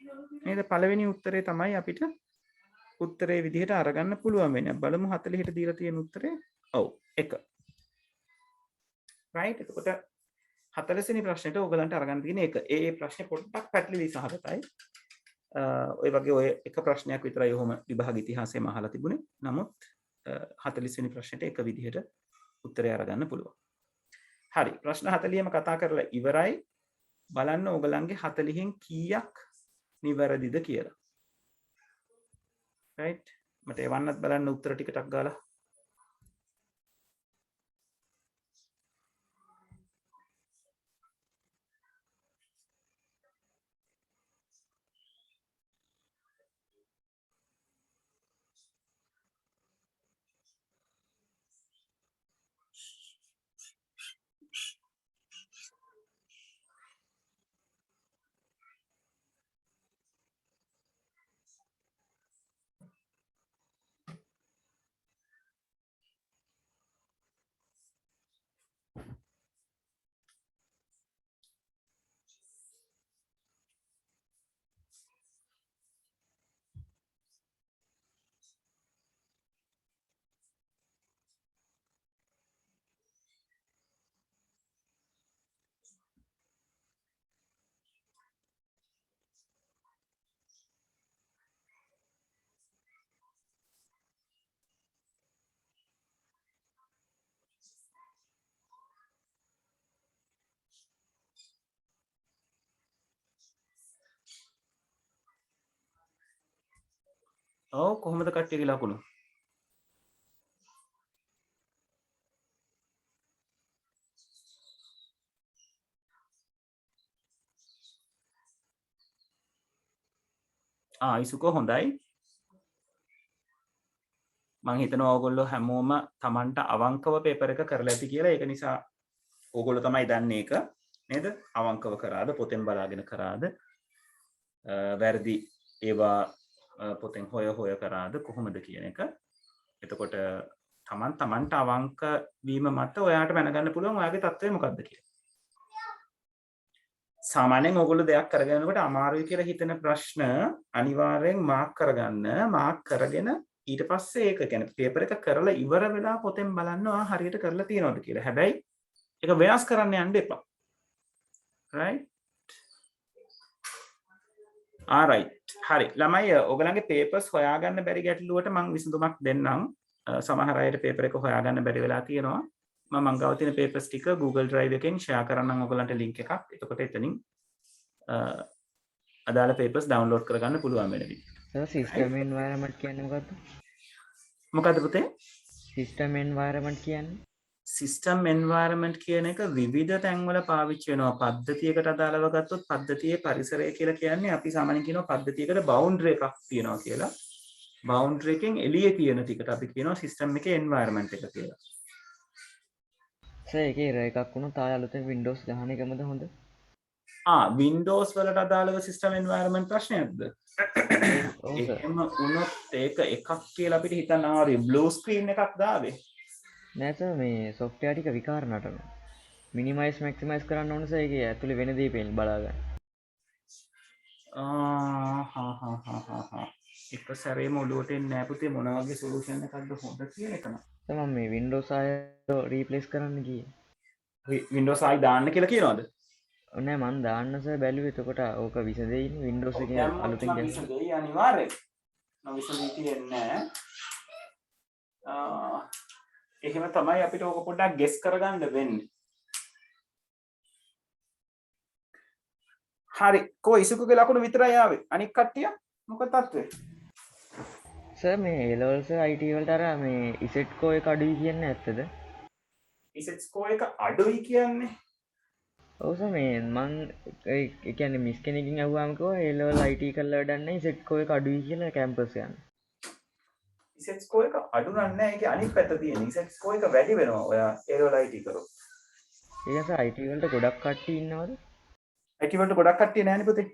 නේද? පළවෙනි උත්තරේ තමයි අපිට උත්තරේ විදිහට අරගන්න පුළුවන් වෙන්නේ. බලමු 40ට දීලා තියෙන උත්තරේ. ඔව් 1. right? එතකොට 40 වෙනි ප්‍රශ්නෙට ඕගලන්ට අරගන්න තියෙන 1. ඒ ප්‍රශ්නේ පොඩ්ඩක් පැටලිලි සහගතයි. ඔය වගේ ඔය එක ප්‍රශ්නයක් විතරයි ඔහොම විභාග ඉතිහාසයේම අහලා තිබුණේ. නමුත් 40 වෙනි ප්‍රශ්නෙට එක විදිහට උත්තරය අරගන්න පුළුවන්. හරි. ප්‍රශ්න 40ම කතා කරලා ඉවරයි. බලන්න ඕගලන්ගේ 40න් කීයක් නිවැරදිද කියලා. right? මට එවන්නත් බලන්න උත්තර ටික ටක් ගාලා. ඔව් කොහොමද කට්ටියගේ ලකුණු? ඉසුකෝ හොඳයි. මං හිතනවා ඕගොල්ලෝ හැමෝම Tamanට අවංකව පේපර් එක කරලා ඇති කියලා. ඒක නිසා ඕගොල්ලෝ තමයි දන්නේ ඒක නේද? අවංකව කරාද, පොතෙන් බලාගෙන කරාද, වැරදි ඒවා පොතෙන් හොය කරාද කොහොමද කියන එක. එතකොට Tamanට අවංක වීම මත ඔයාට දැනගන්න පුළුවන් ඔයාගේ තත්ත්වය මොකක්ද කියලා. සාමාන්‍යයෙන් ඕගොල්ලෝ දෙයක් කරගෙනනකොට අමාරුයි කියලා හිතන ප්‍රශ්න අනිවාර්යෙන් මාක් කරගන්න. මාක් කරගෙන ඊට පස්සේ ඒක කියන්නේ පේපර් එක කරලා ඉවර වෙලා පොතෙන් බලන්න ඔයා හරියට කරලා තියෙනවද කියලා. හැබැයි ඒක වෙනස් කරන්න යන්න එපා. right? alright. හරි. ළමයි ඔයගලගේ පේපර්ස් හොයාගන්න බැරි ගැටලුවට මම විසඳුමක් දෙන්නම්. සමහර අයට පේපර් එක හොයාගන්න බැරි වෙලා තියෙනවා. මම ගාව තියෙන පේපර්ස් ටික Google Drive එකෙන් share කරන්නම් ඔයගලන්ට link එකක්. එතකොට එතනින් අදාළ පේපර්ස් download කරගන්න පුළුවන් වෙන විදිහට. සිස්ටම් එන්වයරන්මන්ට් කියන්නේ මොකද්ද? මොකද්ද පුතේ? සිස්ටම් එන්වයරන්මන්ට් කියන්නේ සිස්ටම් එන්වයරන්මන්ට් කියන එක විවිධ තැන්වල පාවිච්චි වෙනවා. පද්ධතියකට අදාළව ගත්තොත් පද්ධතියේ පරිසරය කියලා කියන්නේ අපි සාමාන්‍යයෙන් කියනවා පද්ධතියකට බවුන්ඩරි එකක් තියෙනවා කියලා. බවුන්ඩරි එකෙන් එළියේ තියෙන ටිකට අපි කියනවා සිස්ටම් එකේ එන්වයරන්මන්ට් එක කියලා. ඒකේ error එකක් වුණොත් ආය අලුතෙන් Windows ගහන එකමද හොඳ? Windows වලට අදාළව සිස්ටම් එන්වයරන්මන්ට් ප්‍රශ්නයක්ද? එහෙම වුණොත් ඒක එකක් කියලා අපිට හිතන්න ආවේ බ්ලූ ස්ක්‍රීන් එකක් දාවේ. නෑ සර් මේ software ටික විකාර නටනවා. minimize maximize කරන්න ඕන සර් ඒකේ ඇතුලේ වෙන දේ පේන්න බලා ගන්න. එක සැරේම ඔළුවට එන්නේ නැහැ පුතේ මොන වගේ සොලියුෂන් එකක්ද හොඳ කියන එක නම්. මම මේ Windows ආය රීප්ලේස් කරන්න ගියේ. Windows ආයි දාන්න කියලා කියනවද? නෑ මං දාන්න සර් බැලුවේ එතකොට ඕක විසඳෙයින් Windows එකේ අලුතෙන් ගන්න. විසඳෙයි අනිවාර්යෙන්. විසඳෙයි කියන්නේ නෑ. එහෙම තමයි අපිට ඕක පොඩ්ඩක් ගෙස් කරගන්න වෙන්නේ. හරි. කො ඉසුකුගේ ලකුණු විතරයි ආවේ. අනික් කට්ටිය මොකද තත්ත්වය? සර් මේ A-levels IT වලට අර මේ ඉසෙට් ස්කෝර් එක අඩුයි කියන්නේ ඇත්තද? ඉසෙට් ස්කෝර් එක අඩුයි කියන්නේ? ඔව් සර් මේ මං ඒ කියන්නේ මිස් කෙනකින් අහුවාම කිව්වා A-level IT කරලා වැඩක් නැහැ ඉසෙට් ස්කෝර් එක අඩුයි කියලා කැම්පස් යන්න. ඉසෙට් ස්කෝර් එක අඩු නෑ ඒකේ අනිත් පැත්ත තියෙන. ඉසෙට් ස්කෝර් එක වැඩි වෙනවා ඔයා A-level IT කරොත්. ඒක සර් IT වලට ගොඩක් කට්ටිය ඉන්නවද? IT වලට ගොඩක් කට්ටිය නෑනේ පුතේ.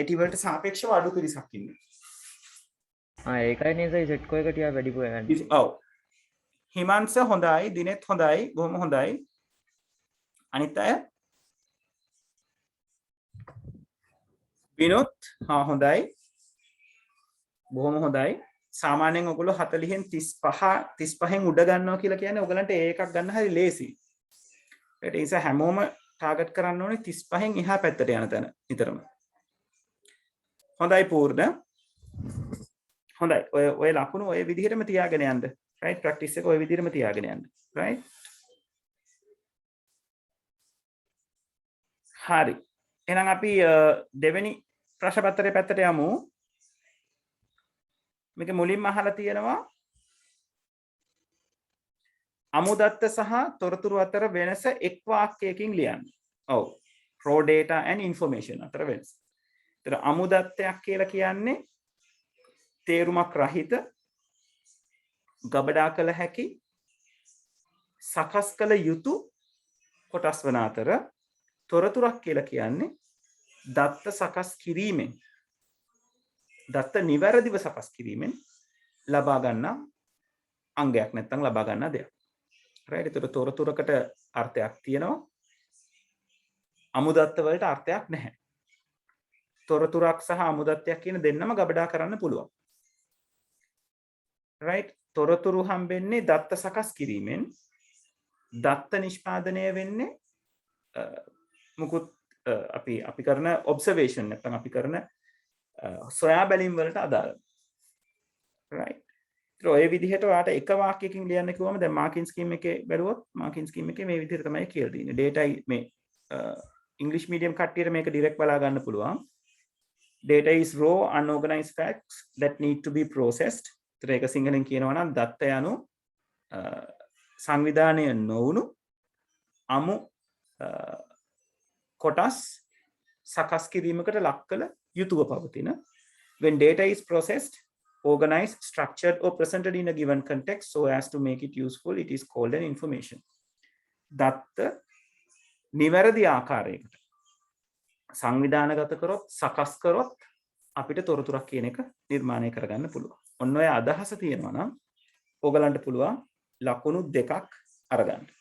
IT වලට සාපේක්ෂව අඩු පිරිසක් ඉන්නවා. ඒකයි නේද ඉසෙට් ස්කෝර් එක ටිකක් වැඩිපුර ගන්න. ඔව්. හිමන්ස හොඳයි, දිනෙත් හොඳයි, බොහොම හොඳයි. අනිත් අය විනෝත් හොඳයි බොහොම හොඳයි සාමාන්‍යයෙන් ඔයගොල්ලෝ 40න් 35න් උඩ ගන්නවා කියලා කියන්නේ ඔයගලන්ට එකක් ගන්න හරි ලේසි ඒ නිසා හැමෝම ටාගට් කරන්න ඕනේ 35න් එහා පැත්තට යන තැන නිතරම හොඳයි පූර්ණ හොඳයි ඔය ලකුණු ඔය විදිහටම තියාගෙන යන්න right practice එක ඔය විදිහටම තියාගෙන යන්න right හරි එහෙනම් අපි දෙවෙනි ප්‍රශ්න පත්‍රයේ පැත්තට යමු මේක මුලින්ම අහලා තියෙනවා අමුදත්ත සහ තොරතුරු අතර වෙනස එක් වාක්‍යයකින් ලියන්න. ඔව්. raw data and information අතර වෙනස. ඒතර අමුදත්තයක් කියලා කියන්නේ තේරුමක් රහිත ගබඩා කළ හැකි සකස් කළ යුතු කොටස් වන අතර තොරතුරක් කියලා කියන්නේ දත්ත සකස් කිරීමෙන් දත්ත නිවැරදිව සකස් කිරීමෙන් ලබා ගන්නා අංගයක් නැත්නම් ලබා ගන්නා දෙයක්. right ඒතර තොරතුරකට අර්ථයක් තියෙනවා අමුදත්ත වලට අර්ථයක් නැහැ. තොරතුරක් සහ අමුදත්තයක් කියන දෙන්නම ගබඩා කරන්න පුළුවන්. right තොරතුරු හම්බෙන්නේ දත්ත සකස් කිරීමෙන් දත්ත නිෂ්පාදනය වෙන්නේ මුකුත් අපි කරන ඔබ්සර්වේෂන් නැත්නම් අපි කරන සොයා බැලීම් වලට අදාළව right ඒත් ඔය විදිහට ඔයාට එක වාක්‍යයකින් ලියන්න කිව්වම දැන් මාකින් ස්කීම් එකේ බැලුවොත් මාකින් ස්කීම් එකේ මේ විදිහට තමයි කියලා දෙන්නේ data මේ English medium කට්ටියට මේක ඩිරෙක්ට් බලා ගන්න පුළුවන් data is raw unorganized facts that need to be processed ඒත් ඒක සිංහලෙන් කියනවා නම් දත්ත යනු සංවිධානය නොවුණු අමු කොටස් සකස් කිරීමකට ලක් කළ යුතුව පවතින when data is processed organized structured or presented in a given context so as to make it useful it is called an information දත්ත නිවැරදි ආකාරයකට සංවිධානගත කරොත් සකස් කරොත් අපිට තොරතුරක් කියන එක නිර්මාණය කරගන්න පුළුවන් ඔන්න ඔය අදහස තියෙනවා නම් ඕගලන්ට පුළුවන් ලකුණු දෙකක් අරගන්න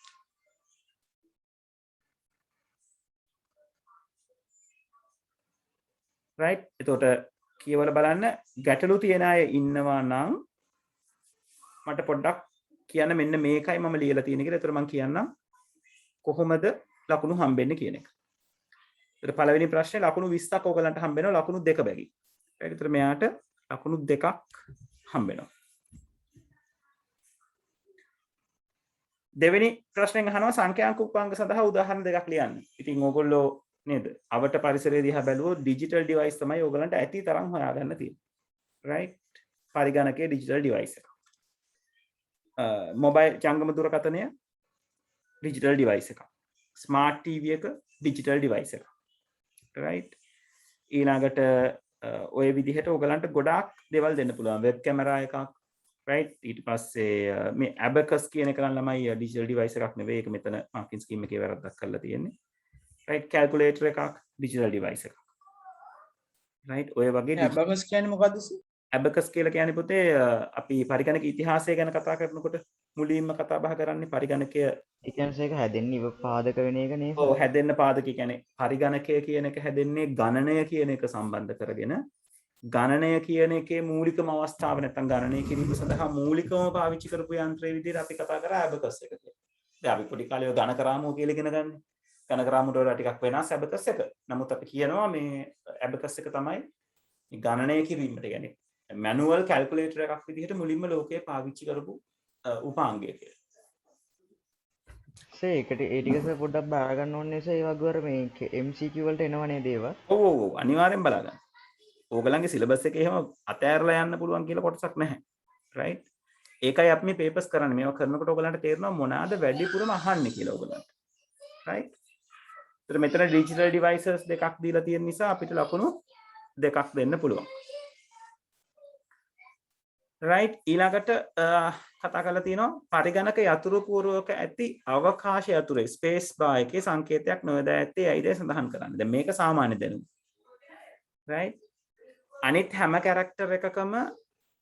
right එතකොට කියවලා බලන්න ගැටලු තියෙන අය ඉන්නවා නම් මට පොඩ්ඩක් කියන්න මෙන්න මේකයි මම ලියලා තියෙන්නේ කියලා. ඒතර මම කියන්නම් කොහොමද ලකුණු හම්බෙන්නේ කියන එක. ඒතර පළවෙනි ප්‍රශ්නේ ලකුණු 20ක් ඕගලන්ට හම්බෙනවා ලකුණු දෙක බැගින්. right ඒතර මෙයාට ලකුණු දෙකක් හම්බෙනවා. දෙවෙනි ප්‍රශ්නෙන් අහනවා සංඛ්‍යාංක උපාංග සඳහා උදාහරණ දෙකක් ලියන්න. ඉතින් ඕගොල්ලෝ නේද? අවට පරිසරය දිහා බැලුවොත් ඩිජිටල් ඩිවයිස් තමයි ඕගලන්ට ඇති තරම් හොයාගන්න තියෙන්නේ. right? පරිගණකයේ ඩිජිටල් ඩිවයිස් එක. මොබයිල් ජංගම දුරකථනය ඩිජිටල් ඩිවයිස් එකක්. ස්මාර්ට් ටීවී එක ඩිජිටල් ඩිවයිස් එකක්. right? ඊළඟට ඔය විදිහට ඕගලන්ට ගොඩාක් දේවල් දෙන්න පුළුවන්. වෙබ් කැමරා එකක් right? ඊට පස්සේ මේ abacus කියන එක නම් ළමයි ඩිජිටල් ඩිවයිස් එකක් නෙවෙයි. ඒක මෙතන මාකින් ස්කීම් එකේ වැරද්දක් කරලා තියෙන්නේ. right calculator එකක් digital device එකක් right ඔය වගේ abacus කියන්නේ මොකද්ද abacus කියලා කියන්නේ පුතේ අපි පරිගණක ඉතිහාසය ගැන කතා කරනකොට මුලින්ම කතා බහ කරන්නේ පරිගණකය ඒ කියන්නේ ඒක හැදෙන්නේ පාදක වෙන එක නේද? ඔව් හැදෙන්න පාදක කියන්නේ පරිගණකය කියන එක හැදෙන්නේ ගණනය කියන එක සම්බන්ධ කරගෙන ගණනය කියන එකේ මූලිකම අවස්ථාව නැත්නම් ගණනය කිරීම සඳහා මූලිකවම පාවිච්චි කරපු යන්ත්‍රයේ විදිහට අපි කතා කරා abacus එක කියලා. දැන් අපි පොඩි කාලේ ගණකරාමුව කියලා ඉගෙන ගන්න. ගණකරාමුවට වඩා ටිකක් වෙනස් abacus එක. නමුත් අපි කියනවා මේ abacus එක තමයි මේ ගණනය කිරීමට කියන්නේ manual calculator එකක් විදිහට මුලින්ම ලෝකයේ පාවිච්චි කරපු උපාංගය කියලා. ඒකට ඒ ටික පොඩ්ඩක් බලා ගන්න ඕනේ ඒ වගේ මේ MCQ වලට එනවනේ දේවල්. ඔව් ඔව් අනිවාර්යෙන් බලා ගන්න. ඕගලන්ගේ සිලබස් එකේ එහෙම අතෑරලා යන්න පුළුවන් කියලා කොටසක් නැහැ. right? ඒකයි අපි මේ papers කරන්නේ. මේවා කරනකොට ඕගලන්ට තේරෙනවා මොනවාද වැඩිපුරම අහන්නේ කියලා ඕගලන්ට. right? ඒතර මෙතන digital devices දෙකක් දීලා තියෙන නිසා අපිට ලකුණු දෙකක් දෙන්න පුළුවන්. right? ඊළඟට කතා කරලා තියෙනවා පරිගණක යතුරු පූර්වක ඇති අවකාශ යතුරේ ස්පේස් බාර් එකේ සංකේතයක් නොයදා ඇත්තේ ඇයිද සඳහන් කරන්න. දැන් මේක සාමාන්‍ය දැනුම. right? අනිත් හැම කැරක්ටර් එකකම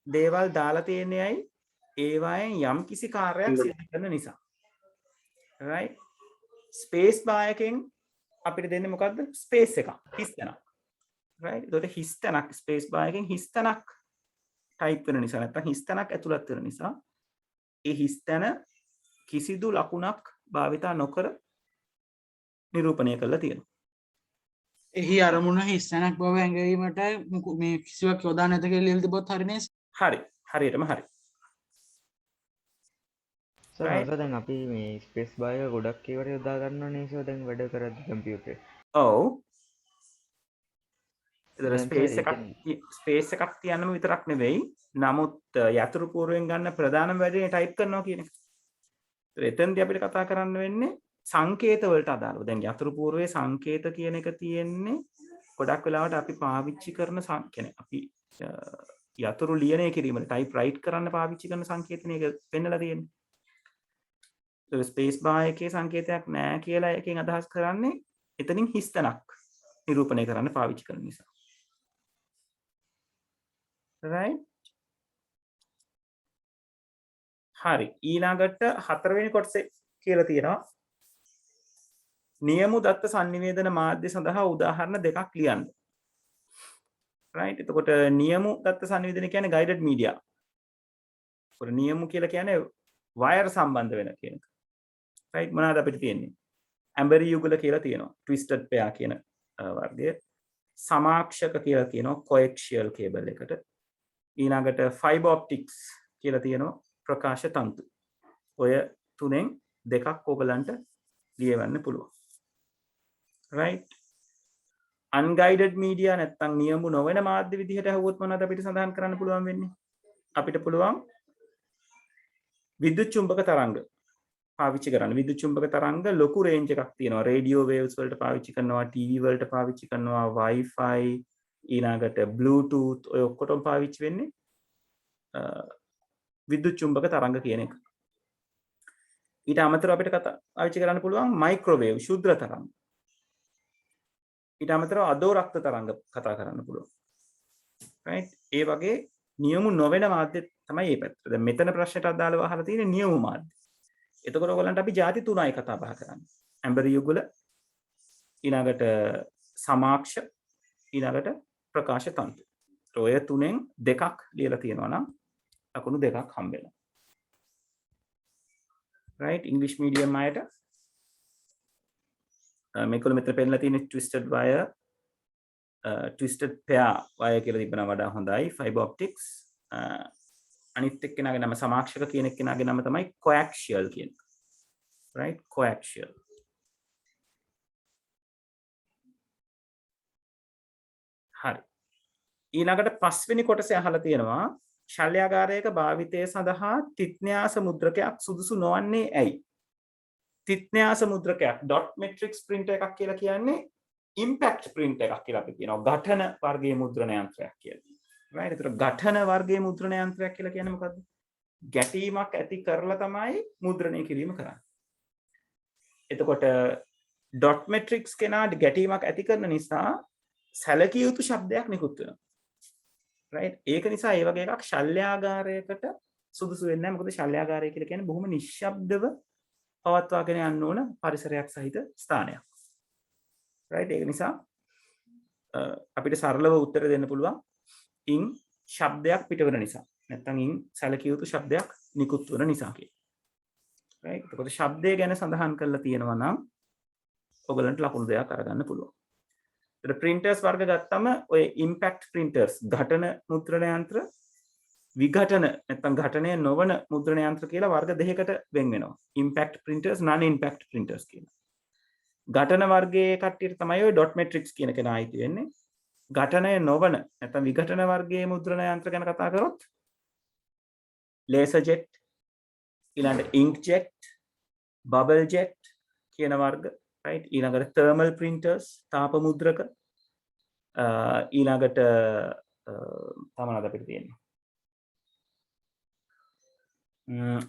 දේවල් දාලා තියෙන්නේ ඇයි? ඒවායෙන් යම් කිසි කාර්යයක් සිදු කරන නිසා. right? ස්පේස් බාර් එකෙන් අපිට දෙන්නේ මොකද්ද? ස්පේස් එකක්. හිස් තැනක්. right එතකොට හිස් තැනක් ස්පේස් බාර් එකෙන් හිස් තැනක් ටයිප් වෙන නිසා නැත්නම් හිස් තැනක් ඇතුළත් වෙන නිසා ඒ හිස් තැන කිසිදු ලකුණක් භාවිතා නොකර නිරූපණය කරලා තියෙනවා. එහි අරමුණ හිස්සනක් බව ඇඟවීමට මේ කිසිවක් යොදා නැත කියලා ලියලා තිබොත් හරිනේ. හරි. හරියටම හරි. සර් අද දැන් අපි මේ ස්පේස් බාර් එක ගොඩක් ඒවට යොදා ගන්නවනේ සර් දැන් වැඩ කරද්දි කම්පියුටරේ. ඔව්. ඒතර දැන් ස්පේස් සර් එකක් ස්පේස් එකක් තියන්නම විතරක් නෙවෙයි. නමුත් යතුරු පූර්වයෙන් ගන්න ප්‍රධානම වැඩේ ටයිප් කරනවා කියන එක. එතෙන්දී අපිට කතා කරන්න වෙන්නේ සංකේත වලට අදාළව. දැන් යතුරු පූර්වයේ සංකේත කියන එක තියෙන්නේ ගොඩක් වෙලාවට අපි පාවිච්චි කරන කියන්නේ අපි යතුරු ලියනය කිරීමට ටයිප් රයිට් කරන්න පාවිච්චි කරන සංකේතනේ ඒක පෙන්නලා තියෙන්නේ. ඒ ස්පේස් බාර් එකේ සංකේතයක් නැහැ කියලා එකෙන් අදහස් කරන්නේ එතනින් හිස්තනක් නිරූපණය කරන්න පාවිච්චි කරන නිසා. right හරි ඊළඟට හතරවෙනි කොටසේ කියලා තියෙනවා නියමු දත්ත sannivedana මාධ්‍ය සඳහා උදාහරණ දෙකක් ලියන්න. right එතකොට නියමු දත්ත sannivedana කියන්නේ guided media. ඒකට නියමු කියලා කියන්නේ වයර් සම්බන්ධ වෙන කියන එක. right මොනවාද අපිට තියෙන්නේ? ඇම්බරි යුගල කියලා තියෙනවා. twisted pair කියන වර්ගය. සමාක්ෂක කියලා තියෙනවා coaxial cable එකට. ඊළඟට fiber optics කියලා තියෙනවා ප්‍රකාශ තන්තු. ඔය තුනෙන් දෙකක් ඔයගලන්ට ලියවන්න පුළුවන්. right unguided media නැත්නම් නියමු නොවන මාධ්‍ය විදිහට අහුවොත් මොනවද අපිට සඳහන් කරන්න පුළුවන් වෙන්නේ? අපිට පුළුවන් විද්‍යුත් චුම්බක තරංග පාවිච්චි කරන්න. විද්‍යුත් චුම්බක තරංග ලොකු රේන්ජ් එකක් තියෙනවා. රේඩියෝ වේව්ස් වලට පාවිච්චි කරනවා, ටීවී වලට පාවිච්චි කරනවා, Wi-Fi ඊළඟට Bluetooth ඔය ඔක්කොටම පාවිච්චි වෙන්නේ විද්‍යුත් චුම්බක තරංග කියන එක. ඊට අමතරව අපිට පාවිච්චි කරන්න පුළුවන් මයික්‍රෝවේව් ශුද්ධ තරංග. ඊට අමතරව අදෝරක්ත තරංග කතා කරන්න පුළුවන්. right ඒ වගේ නියමු නොවන මාධ්‍ය තමයි මේ පැත්ත. දැන් මෙතන ප්‍රශ්නට අදාළව අහලා තියෙන්නේ නියමු මාධ්‍ය. එතකොට ඔයගලන්ට අපි ಜಾති තුනයි කතා බහ කරන්නේ. ඇම්බරි යුගල ඊළඟට සමාක්ෂ ඊළඟට ප්‍රකාශ තන්තු. ඔය තුනෙන් දෙකක් ලියලා තියෙනවා නම් ලකුණු දෙකක් හම්බ වෙනවා. right English medium අයට මේකවල මෙතන පෙන්නලා තියෙන twisted wire twisted pair wire කියලා තිබුණා වඩා හොඳයි. fiber optics අනිත් එක්කෙනාගේ නම සමාක්ෂක කියන එක්කෙනාගේ නම තමයි coaxial කියන එක. right coaxial. හරි. ඊළඟට පස්වෙනි කොටසේ අහලා තියෙනවා ශල්‍යාගාරයක භාවිතය සඳහා තිත්න්‍යාස මුද්‍රකයක් සුදුසු නොවන්නේ ඇයි? තිත්න්‍යාස මුද්‍රකයක් dot matrix printer එකක් කියලා කියන්නේ impact printer එකක් කියලා අපි කියනවා. ඝටන වර්ගයේ මුද්‍රණ යන්ත්‍රයක් කියලා. right ඒතර ඝටන වර්ගයේ මුද්‍රණ යන්ත්‍රයක් කියලා කියන්නේ මොකද්ද? ගැටීමක් ඇති කරලා තමයි මුද්‍රණය කිරීම කරන්නේ. එතකොට dot matrix කෙනාට ගැටීමක් ඇති කරන නිසා සැලකිය යුතු ශබ්දයක් නිකුත් වෙනවා. right ඒක නිසා ඒ වගේ එකක් ශල්‍යාගාරයකට සුදුසු වෙන්නේ නැහැ. මොකද ශල්‍යාගාරය කියලා කියන්නේ බොහොම නිශ්ශබ්දව පවත්වාගෙන යන්න ඕන පරිසරයක් සහිත ස්ථානයක්. right ඒක නිසා අපිට සරලව උත්තර දෙන්න පුළුවන් ඉන් ශබ්දයක් පිටවන නිසා. නැත්නම් ඉන් සැලකිය යුතු ශබ්දයක් නිකුත් වෙන නිසා කියලා. right එතකොට ශබ්දය ගැන සඳහන් කරලා තියෙනවා නම් ඔයගලන්ට ලකුණු දෙකක් අරගන්න පුළුවන්. printers වර්ග ගත්තම ඔය impact printers ඝටන මුද්‍රණ යන්ත්‍ර විඝටන නැත්නම් ඝටනය නොවන මුද්‍රණ යන්ත්‍ර කියලා වර්ග දෙකකට වෙන් වෙනවා. impact printers non impact printers කියලා. ඝටන වර්ගයේ කට්ටියට තමයි ඔය dot matrix කියන කෙනා අයිති වෙන්නේ. ඝටනය නොවන නැත්නම් විඝටන වර්ගයේ මුද්‍රණ යන්ත්‍ර ගැන කතා කරොත් laser jet ඊළඟට ink jet bubble jet කියන වර්ග right ඊළඟට thermal printers තාප මුද්‍රක ඊළඟට තමනද අපිට තියෙන්නේ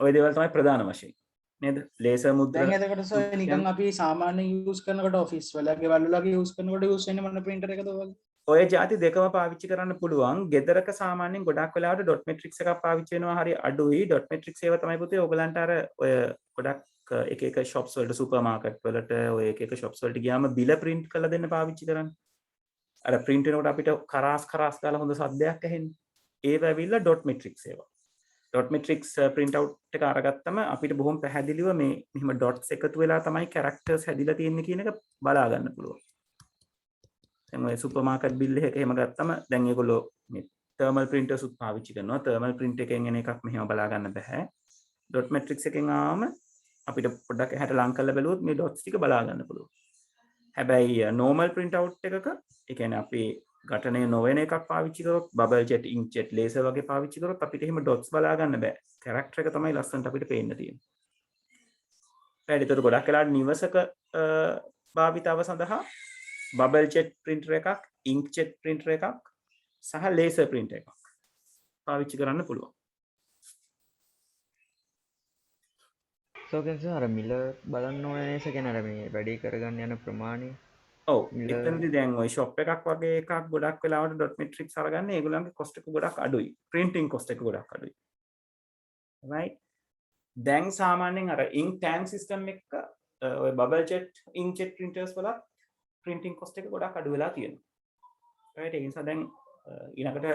ඔය දේවල් තමයි ප්‍රධාන වශයෙන් නේද ලේසර් මුද්‍රක දැන් එතකොට සර් නිකන් අපි සාමාන්‍යයෙන් යූස් කරනකොට ඔෆිස් වල ගෙවල් වල යූස් කරනකොට යූස් වෙන්නේ මොන printer එකද ඔයගොල්ලෝ? ඔය ಜಾති දෙකම පාවිච්චි කරන්න පුළුවන්. ගෙදරක සාමාන්‍යයෙන් ගොඩක් වෙලාවට dot matrix එකක් පාවිච්චි වෙනවා හරි අඩුයි. dot matrix ඒවා තමයි පුතේ ඔයගලන්ට අර ඔය ගොඩක් එක එක shops වලට සුපර් මාකට් වලට ඔය එක එක shops වලට ගියාම බිල print කරලා දෙන්න පාවිච්චි කරන්නේ. අර print වෙනකොට අපිට කරාස් ගාලා හොඳ සද්දයක් ඇහෙන්නේ. ඒව ඇවිල්ලා dot matrix ඒවා. dot matrix print out එක අරගත්තම අපිට බොහොම පැහැදිලිව මේ මෙහිම dots එකතු වෙලා තමයි characters හැදිලා තියෙන්නේ කියන එක බලා ගන්න පුළුවන්. දැන් ඔය සුපර් මාකට් බිල් එකක එහෙම ගත්තම දැන් ඒගොල්ලෝ මේ thermal printers උත් පාවිච්චි කරනවා. thermal print එකෙන් එන එකක් මෙහෙම බලා ගන්න බෑ. dot matrix එකෙන් ආවම අපිට පොඩ්ඩක් එහාට ලං කරලා බැලුවොත් මේ dots ටික බලා ගන්න පුළුවන්. හැබැයි normal print out එකක ඒ කියන්නේ අපි ඝටනය නොවන එකක් පාවිච්චි කරොත් bubble jet inkjet laser වගේ පාවිච්චි කරොත් අපිට එහෙම dots බලා ගන්න බෑ. character එක තමයි ලස්සනට අපිට පේන්න තියෙන්නේ. right ඒතර ගොඩක් වෙලාවට නිවසක භාවිතාව සඳහා bubble jet printer එකක්, inkjet printer එකක් සහ laser printer එකක් පාවිච්චි කරන්න පුළුවන්. සෝකන්ස අර මිල බලන්න ඕන නේස ගැන අර මේ වැඩි කරගන්න යන ප්‍රමාණය. ඔව් එතනදි දැන් ওই shop එකක් වගේ එකක් ගොඩක් වෙලාවට dot matrix අරගන්න ඒගොල්ලන්ගේ cost එක ගොඩක් අඩුයි. printing cost එක ගොඩක් අඩුයි. right දැන් සාමාන්‍යයෙන් අර ink tank system එක ඔය bubble jet inkjet printers වල printing cost එක ගොඩක් අඩු වෙලා තියෙනවා. right ඒ නිසා දැන් ඊළඟට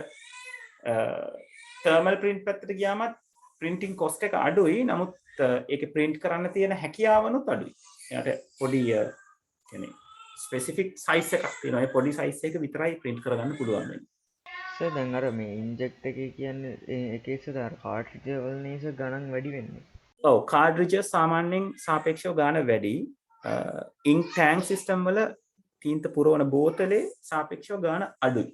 thermal print පැත්තට ගියාමත් printing cost එක අඩුයි. නමුත් ඒකේ print කරන්න තියෙන හැකියාවනුත් අඩුයි. එයාට පොඩි කියන්නේ ස්පෙસિෆික් සයිස් එකක් තියෙනවා. ඒ පොඩි සයිස් එක විතරයි print කරගන්න පුළුවන් වෙන්නේ. සර් දැන් අර මේ ඉන්ජෙක්ට් එකේ කියන්නේ එකේ සර් අර කාර්ට්‍රිජ් වල නේස ගණන් වැඩි වෙන්නේ. ඔව් කාඩ්රිජස් සාමාන්‍යයෙන් සාපේක්ෂව ගාන වැඩි. ink tank system වල තීන්ත පුරවන බෝතලේ සාපේක්ෂව ගාන අඩුයි.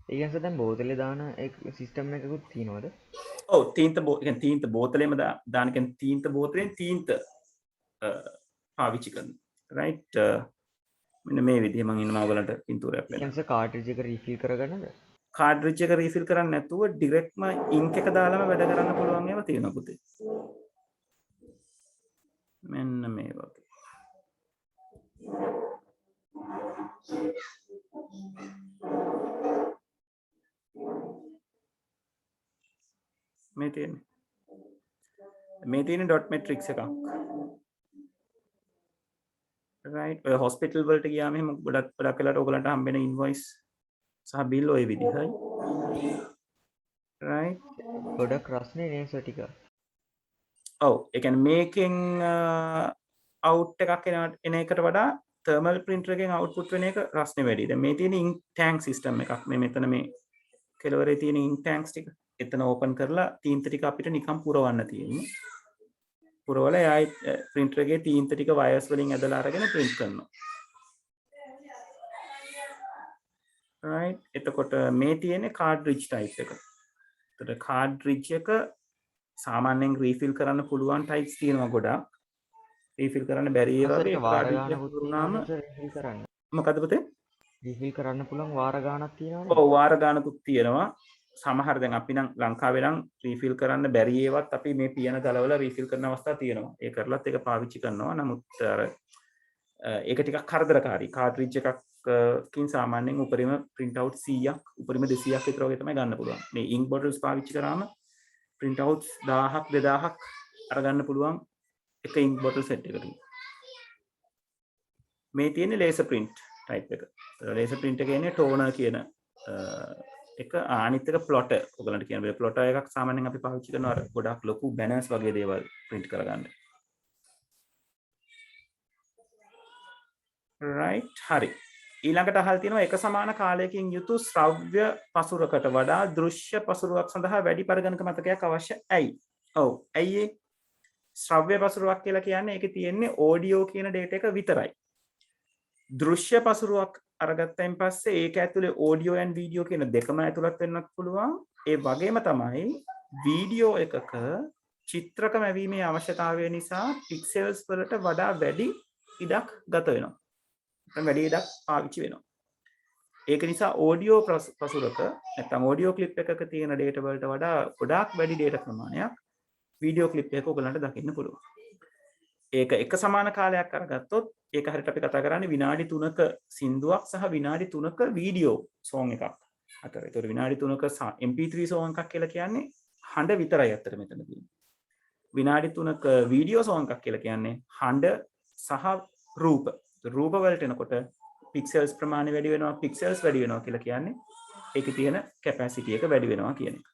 ඒ කියන්නේ සර් දැන් බෝතලේ දාන සිස්ටම් එකකුත් තියෙනවද? ඔව් කියන්නේ තීන්ත බෝතලේම දාන කියන්නේ තීන්ත බෝතලෙන් තීන්ත පාවිච්චි කරනවා. right මෙන්න මේ විදිහ මම ඉන්නවා ඔයගලන්ට පින්තූරයක් වෙන. කියන්නේ සර් කාර්ට්‍රිජ් එක රීෆිල් කරගන්නද? කාඩ්රිජ් එක රීෆිල් කරන්නේ නැතුව ඩිරෙක්ට්ම ඉන්ක් එක දාලාම වැඩ කරන්න පුළුවන් ඒවා තියෙනවා පුතේ. මෙන්න මේ වගේ. මේ තියෙන්නේ dot matrix එකක්. right ඔය hospital වලට ගියාම එහෙම ගොඩක් වෙලාවට ඔයගලන්ට හම්බෙන invoice සහ bill ඔය විදිහයි. right ගොඩක් රස්නේ නේස ටික. ඔව් ඒ කියන්නේ මේකෙන් out එකක් එන එකට වඩා thermal printer එකෙන් output වෙන එක රස්නේ වැඩි. දැන් මේ තියෙන ink tank system එකක්. මේ මෙතන මේ කෙළවරේ තියෙන ink tanks ටික එතන open කරලා තීන්ත ටික අපිට නිකන් පුරවන්න තියෙන්නේ. පුරවලා එයායි printer එකේ තීන්ත ටික wires වලින් ඇදලා අරගෙන print කරනවා. right එතකොට මේ තියෙන්නේ cartridge type එක. එතකොට cartridge එක සාමාන්‍යයෙන් refill කරන්න පුළුවන් types තියෙනවා ගොඩක්. refill කරන්න බැරි ඒවා මේ cartridge එක පුරුනාම රීෆිල් කරන්න. මොකද පුතේ? රීෆිල් කරන්න පුළුවන් වාර ගාණක් තියෙනවනේ. ඔව් වාර ගානකුත් තියෙනවා. සමහර දැන් අපි නම් ලංකාවේ නම් රීෆිල් කරන්න බැරි ඒවත් අපි මේ පියන දලවල රීෆිල් කරන අවස්ථා තියෙනවා. ඒ කරලත් ඒක පාවිච්චි කරනවා. නමුත් අර ඒක ටිකක් කරදරකාරී. කාඩ්රිජ් එකකින් සාමාන්‍යයෙන් උපරිම print out 100ක් උපරිම 200ක් විතර වගේ තමයි ගන්න පුළුවන්. මේ ink bottles පාවිච්චි කරාම print outs 1000ක් 2000ක් අරගන්න පුළුවන් එක ink bottle set එකකින්. මේ තියෙන්නේ laser print type එක. laser print එකේ ඉන්නේ toner කියන එක අනිත් එක plotter. ඔයගලන්ට කියන බෑ plotter එකක් සාමාන්‍යයෙන් අපි පාවිච්චි කරනවා අර ගොඩක් ලොකු banners වගේ දේවල් print කරගන්න. right හරි. ඊළඟට අහල් තියෙනවා එක සමාන කාලයකින් යුතු ශ්‍රව්‍ය පසුරකට වඩා දෘශ්‍ය පසුරුවක් සඳහා වැඩි පරිගණක මතකයක් අවශ්‍ය ඇයි? ඔව් ඇයි ඒ ශ්‍රව්‍ය පසුරුවක් කියලා කියන්නේ ඒකේ තියෙන්නේ audio කියන data එක විතරයි. දෘශ්‍ය පසුරුවක් අරගත්තයින් පස්සේ ඒක ඇතුලේ audio and video කියන දෙකම ඇතුළත් වෙන්නත් පුළුවන්. ඒ වගේම තමයි වීඩියෝ එකක චිත්‍රක මැවීමේ අවශ්‍යතාවය නිසා පික්සල්ස් වලට වඩා වැඩි ඉඩක් ගත වෙනවා. වැඩි ඉඩක් පාවිච්චි වෙනවා. ඒක නිසා audio පසුරක නැත්නම් audio clip එකක තියෙන data වලට වඩා ගොඩාක් වැඩි data ප්‍රමාණයක් video clip එකක ඔයගලන්ට දකින්න පුළුවන්. ඒක එක සමාන කාලයක් අරගත්තොත් ඒක හරියට අපි කතා කරන්නේ විනාඩි 3ක සින්දුවක් සහ විනාඩි 3ක වීඩියෝ සෝන් එකක් අතර. ඒතකොට විනාඩි 3ක MP3 සෝන් එකක් කියලා කියන්නේ හඬ විතරයි අතර මෙතන තියෙන්නේ. විනාඩි 3ක වීඩියෝ සෝන් එකක් කියලා කියන්නේ හඬ සහ රූප. රූප වලට එනකොට පික්සල්ස් ප්‍රමාණය වැඩි වෙනවා පික්සල්ස් වැඩි වෙනවා කියලා කියන්නේ ඒකේ තියෙන කැපැසිටි එක වැඩි වෙනවා කියන එක.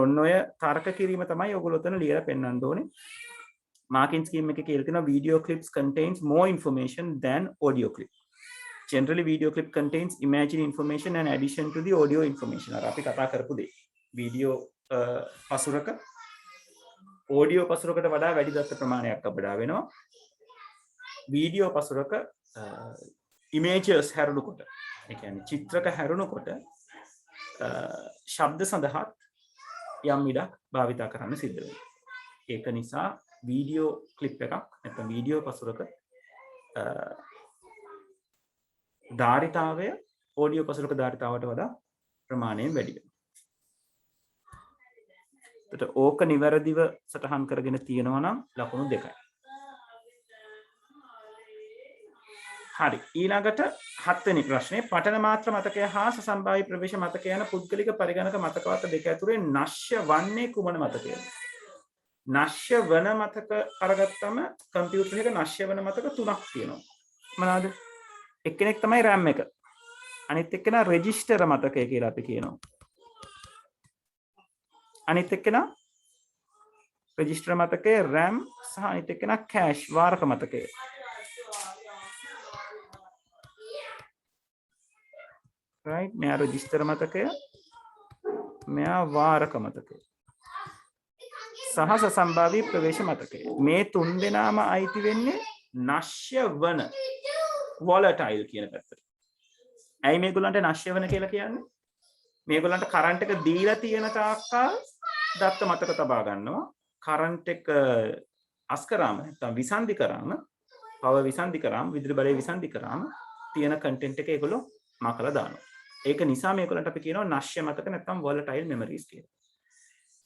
ඔන්න ඔය තර්ක කිරීම තමයි ඔයගොල්ලෝ උතන ලියලා පෙන්නන්න ඕනේ. මාකින් ස්කීම් එකේ කියලා තියෙනවා video clips contains more information than audio clip. Generally video clip contains imaging information and addition to the audio information. අර අපි කතා කරපු දේ. වීඩියෝ පසුරක audio පසුරකට වඩා වැඩි දත්ත ප්‍රමාණයක් අපිට වෙනවා. වීඩියෝ පසුරක images හැරුණකොට ඒ කියන්නේ චිත්‍රක හැරුණකොට ශබ්ද සඳහා යම් ඉඩක් භාවිත කරන්න සිද්ධ වෙනවා. ඒක නිසා වීඩියෝ ක්ලිප් එකක් නැත්නම් වීඩියෝ පසුරක ධාරිතාවය ඔඩියෝ පසුරක ධාරිතාවට වඩා ප්‍රමාණයෙන් වැඩි වෙනවා. එතකොට ඕක නිවැරදිව සටහන් කරගෙන තියෙනවා නම් ලකුණු 2යි. හරි ඊළඟට 7 වෙනි ප්‍රශ්නේ පඨන මාත්‍ර මතකය හා සසම්භාවී ප්‍රවේශ මතකය යන පුද්ගලික පරිගණක මතකවත් දෙක ඇතුලේ නශ්‍ය වන්නේ කුමන මතකයද? නශ්‍ය වන මතක අරගත්තම කම්පියුටර් එකක නශ්‍ය වන මතක 3ක් තියෙනවා. මොනවාද? එක්කෙනෙක් තමයි RAM එක. අනිත් එක්කෙනා රෙජිස්ටර් මතකය කියලා අපි කියනවා. අනිත් එක්කෙනා රෙජිස්ටර් මතකය RAM සහ අනිත් එක්කෙනා කෑෂ් වාරක මතකය. right මෙයා රෙජිස්ටර් මතකය මෙයා වාරක මතකය සහ සසම්භාවී ප්‍රවේශ මතකය මේ තුන් දෙනාම අයිති වෙන්නේ නශ්‍ය වන volatile කියන පැත්තට. ඇයි මේගොල්ලන්ට නශ්‍ය වන කියලා කියන්නේ? මේගොල්ලන්ට කරන්ට් එක දීලා තියෙන තාක්කල් දත්ත මතක තබා ගන්නවා. කරන්ට් එක අස් කරාම නැත්නම් විසන්ධි කරාම පවර් විසන්ධි කරාම විදුලි බලය විසන්ධි කරාම තියෙන කන්ටෙන්ට් එක ඒගොල්ලෝ මකලා දානවා. ඒක නිසා මේගොල්ලන්ට අපි කියනවා නශ්‍ය මතක නැත්නම් volatile memories කියලා.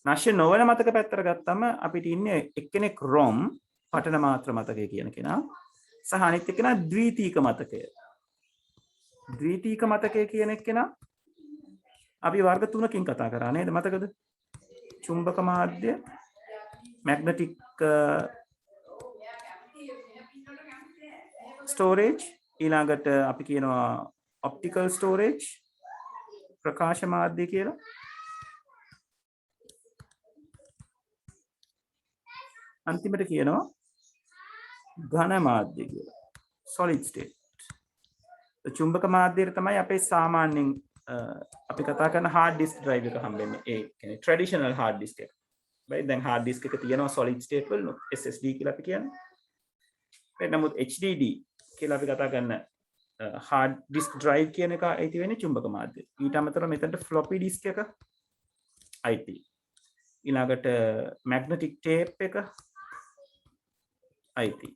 නශ්‍ය නොවන මතක පැත්තට ගත්තම අපිට ඉන්නේ එක්කෙනෙක් ROM පඨන මාත්‍ර මතකය කියන කෙනා සහ අනිත් එක්කෙනා ද්විතීක මතකය. ද්විතීක මතකය කියන එක්කෙනා අපි වර්ග තුනකින් කතා කරා නේද මතකද? චුම්බක මාධ්‍ය magnetic storage ඊළඟට අපි කියනවා optical storage ප්‍රකාශ මාධ්‍ය කියලා. අන්තිමට කියනවා ඝන මාධ්‍ය කියලා. solid state. චුම්බක මාධ්‍යයට තමයි අපේ සාමාන්‍යයෙන් අපි කතා කරන hard disk drive එක හම්බෙන්නේ. ඒ කියන්නේ traditional hard disk එක. right දැන් hard disk එක තියෙනවා solid state වල SSD කියලා අපි කියන්නේ. නමුත් HDD කියලා අපි කතා කරන hard disk drive කියන එක අයිති වෙන්නේ චුම්බක මාධ්‍ය. ඊට අමතරව මෙතනට floppy disk එක අයිති. ඊළඟට magnetic tape එක අයිති.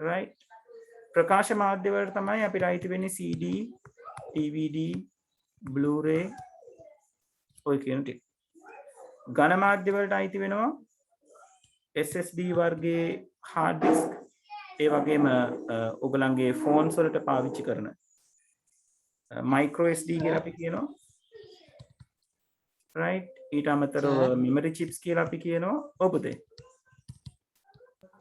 right ප්‍රකාශ මාධ්‍ය වලට තමයි අපිට අයිති වෙන්නේ CD, DVD, Blu-ray ඔය කියන ටික. ඝන මාධ්‍ය වලට අයිති වෙනවා SSD වර්ගයේ hard disk ඒ වගේම ඔයගලන්ගේ ෆෝන්ස් වලට පාවිච්චි කරන micro SD කියලා අපි කියනවා. right ඊට අමතරව memory chips කියලා අපි කියනවා. ඔව් පුතේ.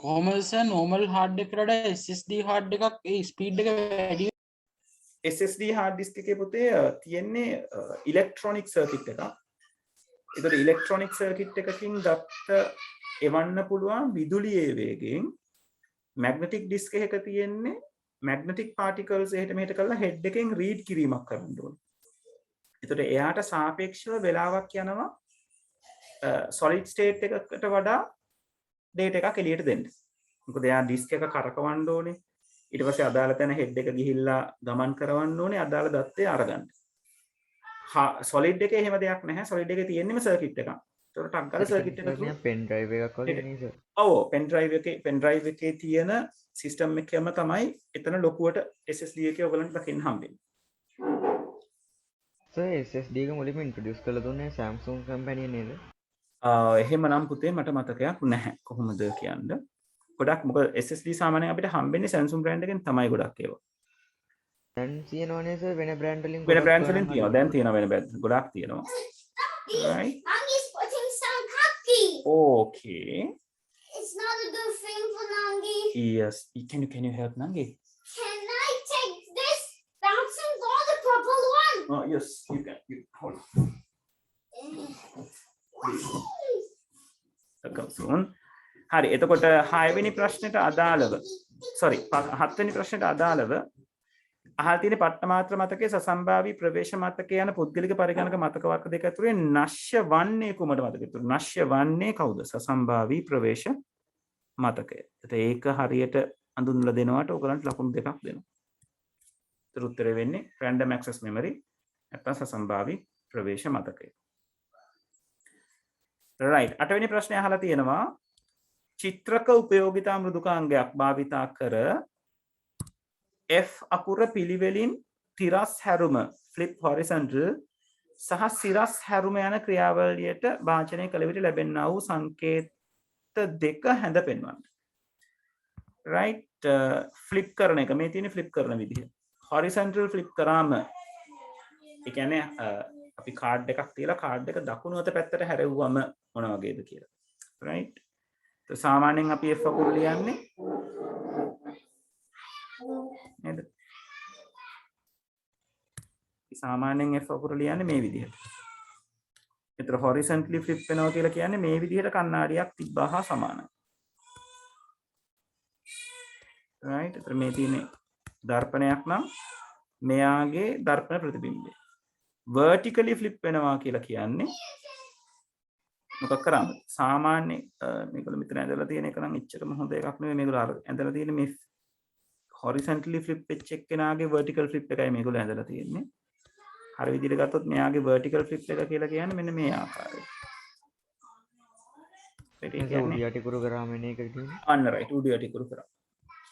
කොහොමද සර් normal hard එකකට වඩා SSD hard එකක් ඒ ස්පීඩ් එක වැඩි SSD hard disk එකේ පුතේ තියෙන්නේ electronic circuit එකක්. ඒතර electronic circuit එකකින් දත්ත එවන්න පුළුවන් විදුලියේ වේගයෙන් magnetic disk එකක තියෙන්නේ magnetic particles එහෙට මෙහෙට කරලා head එකෙන් read කිරීමක් කරන්න ඕනේ. ඒතර එයාට සාපේක්ෂව වෙලාවක් යනවා solid state එකකට වඩා data එකක් එළියට දෙන්න. මොකද එයා disk එක කරකවන්න ඕනේ. ඊට පස්සේ අදාළ තැන head එක ගිහිල්ලා ගමන් කරවන්න ඕනේ අදාළ දත්තේ අරගන්න. solid එකේ එහෙම දෙයක් නැහැ. solid එකේ තියෙන්නේම circuit එකක්. ඒතර ටක් ගාලා circuit එක pen drive එකක් වගේ නේ සර්. ඔව් pen drive එකේ තියෙන system එකම තමයි එතන ලොකුවට SSD එකේ ඔයගලන්ට දකින්න හම්බෙන්නේ. සර් SSD එක මුලින්ම ඉන්ට්‍රොඩියුස් කරලා දුන්නේ Samsung කම්පැනි නේද? එහෙම නම් පුතේ මට මතකයක් නැහැ කොහොමද කියන්න. ගොඩක් මොකද SSD සාමාන්‍යයෙන් අපිට හම්බෙන්නේ Samsung brand එකෙන් තමයි ගොඩක් ඒවා. දැන් තියෙනවනේ සර් වෙන brand වලින් වෙන brand වලින් තියෙනවා. දැන් තියෙනවා වෙන brand ගොඩක් තියෙනවා. Right. Nangi's putting some cookie. Okay. It's not a good thing for Nangi. Yes. Can you help Nangi? Oh, yes, you can. You hold. Come soon. හරි එතකොට 6 වෙනි ප්‍රශ්නෙට අදාළව sorry 7 වෙනි ප්‍රශ්නෙට අදාළව අහලා තියෙන පට්ටමාත්‍ර මතකයේ සසම්භාවී ප්‍රවේශ මතකයේ යන පුද්ගලික පරිගණක මතක වර්ග දෙක ඇතුලේ නශ්‍ය වන්නේ කුමට මතකද? නශ්‍ය වන්නේ කවුද? සසම්භාවී ප්‍රවේශ මතකය. ඒක හරියට අඳුන්වලා දෙනවට ඔයගලන්ට ලකුණු දෙකක් දෙනවා. ඒතර උත්තරය වෙන්නේ random access memory නැත්නම් සසම්භාවී ප්‍රවේශ මතකය. right 8 වෙනි ප්‍රශ්නය අහලා තියෙනවා චිත්‍රක උපයෝගිතා මෘදුකාංගයක් භාවිතා කර F අකුර පිළිවෙලින් තිරස් හැරුම flip horizontal සහ සිරස් හැරුම යන ක්‍රියාවලියට වාචනය කළ විට ලැබෙනා වූ සංකේත දෙක හැඳ පෙන්වන්න. right flip කරන එක මේ තියෙන flip කරන විදිහ. horizontal flip කරාම ඒ කියන්නේ අපි කාඩ් එකක් තියලා කාඩ් එක දකුණු අත පැත්තට හැරෙව්වම මොන වගේද කියලා. right සාමාන්‍යයෙන් අපි F අකුර ලියන්නේ නේද? සාමාන්‍යයෙන් F අකුර ලියන්නේ මේ විදිහට. ඒතර horizontally flip වෙනවා කියලා කියන්නේ මේ විදිහට කණ්ණාඩියක් තිබ්බා හා සමානයි. right ඒතර මේ තියෙන්නේ දර්පණයක් නම් මෙයාගේ දර්පණ ප්‍රතිබිම්බය. vertically flip වෙනවා කියලා කියන්නේ මොකක් කරාමද? සාමාන්‍ය මේගොල්ලෝ මෙතන ඇඳලා තියෙන එක නම් එච්චරම හොඳ එකක් නෙවෙයි. මේගොල්ලෝ අර ඇඳලා තියෙන මේ horizontally flip වෙච්ච එක්කෙනාගේ vertical flip එකයි මේගොල්ලෝ ඇඳලා තියෙන්නේ. හරි විදිහට ගත්තොත් මෙයාගේ vertical flip එක කියලා කියන්නේ මෙන්න මේ ආකාරයට. ඒක උඩ යටි කුරු කරාම එන එක කියන්නේ. අන්න right උඩ යටි කුරු කරා.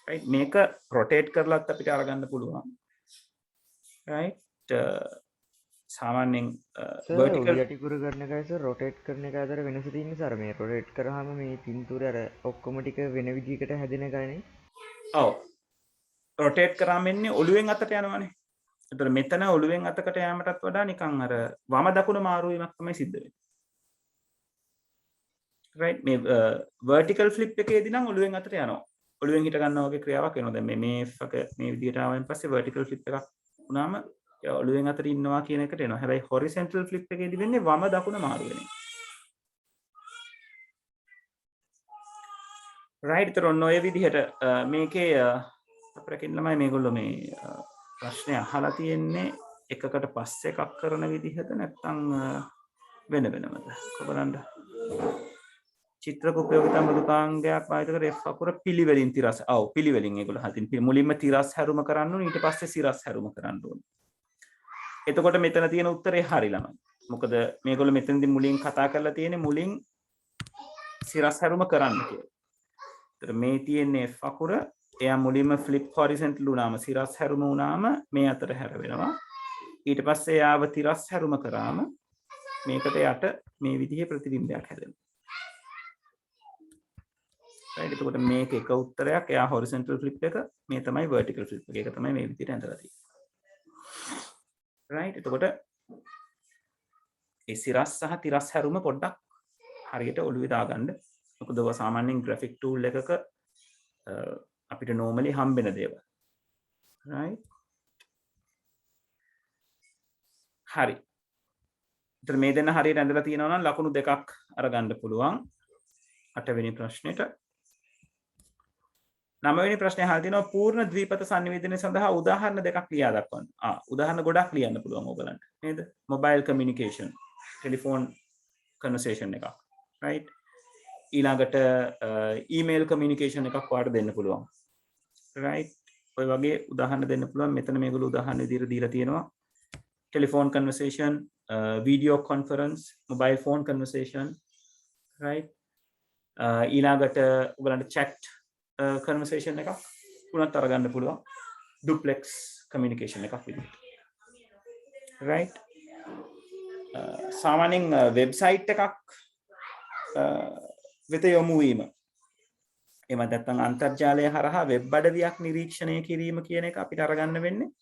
right මේක rotate කරලත් අපිට අරගන්න පුළුවන්. right සාමාන්‍යයෙන් vertical යටි කුරු කරන එකයි සර් rotate කරන එක අතර වෙනස තියෙන්නේ සර් මේ rotate කරාම මේ පින්තූරය අර ඔක්කොම ටික වෙන විදිහකට හැදෙන එකනේ. ඔව් rotate කරාම එන්නේ ඔළුවෙන් අතට යනවනේ. ඒතර මෙතන ඔළුවෙන් අතකට යෑමටත් වඩා නිකන් අර වම දකුණ මාරු වීමක් තමයි සිද්ධ වෙන්නේ. right මේ vertical flip එකේදී නම් ඔළුවෙන් අතට යනවා. ඔළුවෙන් හිට ගන්නවා වගේ ක්‍රියාවක් වෙනවා. දැන් මේ F එක මේ විදිහට ආවෙන් පස්සේ vertical flip එකක් වුණාම ඔළුවෙන් අතට ඉන්නවා කියන එකට එනවා. හැබැයි horizontal flip එකේදී වෙන්නේ වම දකුණ මාරු වෙන එක. right ඒතර ඔන්න ඔය විදිහට මේකේ අපරකින් ළමයි මේගොල්ලෝ මේ ප්‍රශ්නේ අහලා තියෙන්නේ එකකට පස්සේ එකක් කරන විදිහද නැත්නම් වෙන වෙනමද? බලන්න. චිත්‍රක උපයෝගිතා මෘදුකාංගයක් පාවිච්චි කර F අකුර පිළිවෙලින් තිරස්. ඔව් පිළිවෙලින් ඒගොල්ලෝ හදින් මුලින්ම තිරස් හැරුම කරන්න ඕනේ ඊට පස්සේ සිරස් හැරුම කරන්න ඕනේ. එතකොට මෙතන තියෙන උත්තරේ හරි ළමයි. මොකද මේගොල්ලෝ මෙතනදී මුලින් කතා කරලා තියෙන්නේ මුලින් සිරස් හැරුම කරන්න කියලා. ඒතර මේ තියෙන්නේ F අකුර එයා මුලින්ම flip horizontal වුණාම සිරස් හැරුම වුණාම මේ අතර හැර වෙනවා. ඊට පස්සේ යාව තිරස් හැරුම කරාම මේකට යට මේ විදිහේ ප්‍රතිබිම්බයක් හැදෙනවා. right එතකොට මේක එක උත්තරයක්. එයා horizontal flip එක මේ තමයි vertical flip එක. ඒක තමයි මේ විදිහට ඇඳලා තියෙන්නේ. right එතකොට ඒ සිරස් සහ තිරස් හැරුම පොඩ්ඩක් හරියට ඔළුවේ දාගන්න. මොකද ඔය සාමාන්‍යයෙන් graphic tool එකක අපිට normally හම්බෙන දේවල්. right හරි. ඒතර මේ දෙන්න හරියට ඇඳලා තියෙනවා නම් ලකුණු දෙකක් අරගන්න පුළුවන් 8 වෙනි ප්‍රශ්නෙට. 9 වෙනි ප්‍රශ්නේ අහලා තිනවා පූර්ණ ද්විපත sannivedana සඳහා උදාහරණ දෙකක් ලියා දක්වන්න. උදාහරණ ගොඩක් ලියන්න පුළුවන් ඕගලන්ට. නේද? mobile communication, telephone conversation එකක්. right? ඊළඟට email communication එකක් ඔයාලට දෙන්න පුළුවන්. right? ඔය වගේ උදාහරණ දෙන්න පුළුවන්. මෙතන මේගොල්ලෝ උදාහරණ විදිහට දීලා තියෙනවා. telephone conversation, video conference, mobile phone conversation, right? ඊළඟට ඔයගලන්ට chat conversation එකක් උනත් අරගන්න පුළුවන්. duplex communication එකක් විදිහට. right? සාමාන්‍යයෙන් website එකක් වෙත යොමු වීම. එහෙම නැත්නම් අන්තර්ජාලය හරහා වෙබ් අඩවියක් නිරීක්ෂණය කිරීම කියන එක අපිට අරගන්න වෙන්නේ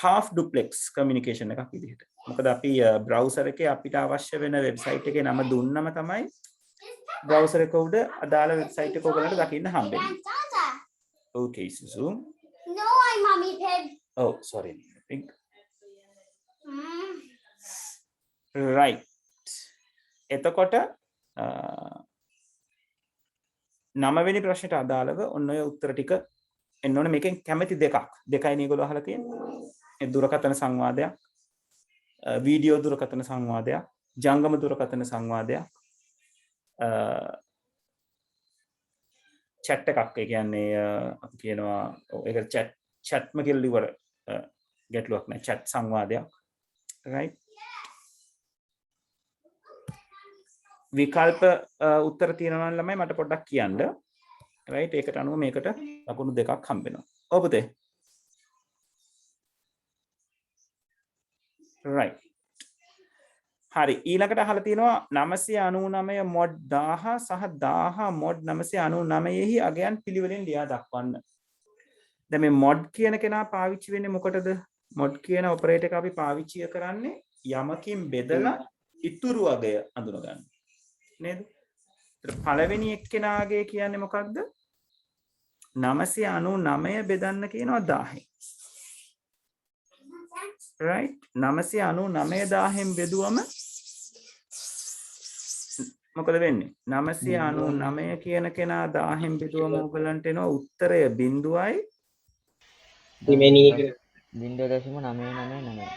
half duplex communication එකක් විදිහට. මොකද අපි browser එකේ අපිට අවශ්‍ය වෙන website එකේ නම දුන්නම තමයි browser එක උඩ අදාළ website එක ඔයගලන්ට දකින්න හම්බෙන්නේ. Okay, Suzu. No, I'm mommy pig. Oh, sorry. Pig. right එතකොට 9 වෙනි ප්‍රශ්නෙට අදාළව ඔන්න ඔය උත්තර ටික එන්න ඕනේ. මේකෙන් කැමැති දෙකයි මේගොල්ලෝ අහලා තියෙන්නේ. ඒ දුරකථන සංවාදයක්, වීඩියෝ දුරකථන සංවාදයක්, ජංගම දුරකථන සංවාදයක්, chat එකක්. ඒ කියන්නේ අපි කියනවා ඒක chatම කියලා ඉවර ගැටලුවක් නෑ. chat සංවාදයක්. right විකල්ප උත්තර තියෙනවා නම් ළමයි මට පොඩ්ඩක් කියන්න. right ඒකට අනුව මේකට ලකුණු දෙකක් හම්බ වෙනවා. ඔව් පුතේ. right හරි ඊළඟට අහලා තියෙනවා 999 mod 1000 සහ 1000 mod 999 එහි අගයන් පිළිවෙලින් ලියා දක්වන්න. දැන් මේ mod කියන කෙනා පාවිච්චි වෙන්නේ මොකටද? mod කියන ඔපරේටර් එක අපි පාවිච්චි කරන්නේ යමකින් බෙදලා ඉතුරු අගය අඳුන ගන්න. නේද? ඒතර පළවෙනි එක්කෙනාගේ කියන්නේ මොකක්ද? 999 බෙදන්න කියනවා 1000. right 999 බෙදුවම මොකද වෙන්නේ? 999 කියන කෙනා 1000න් බෙදුවම ඕගලන්ට එනවා උත්තරය 0යි remaining එක 0.999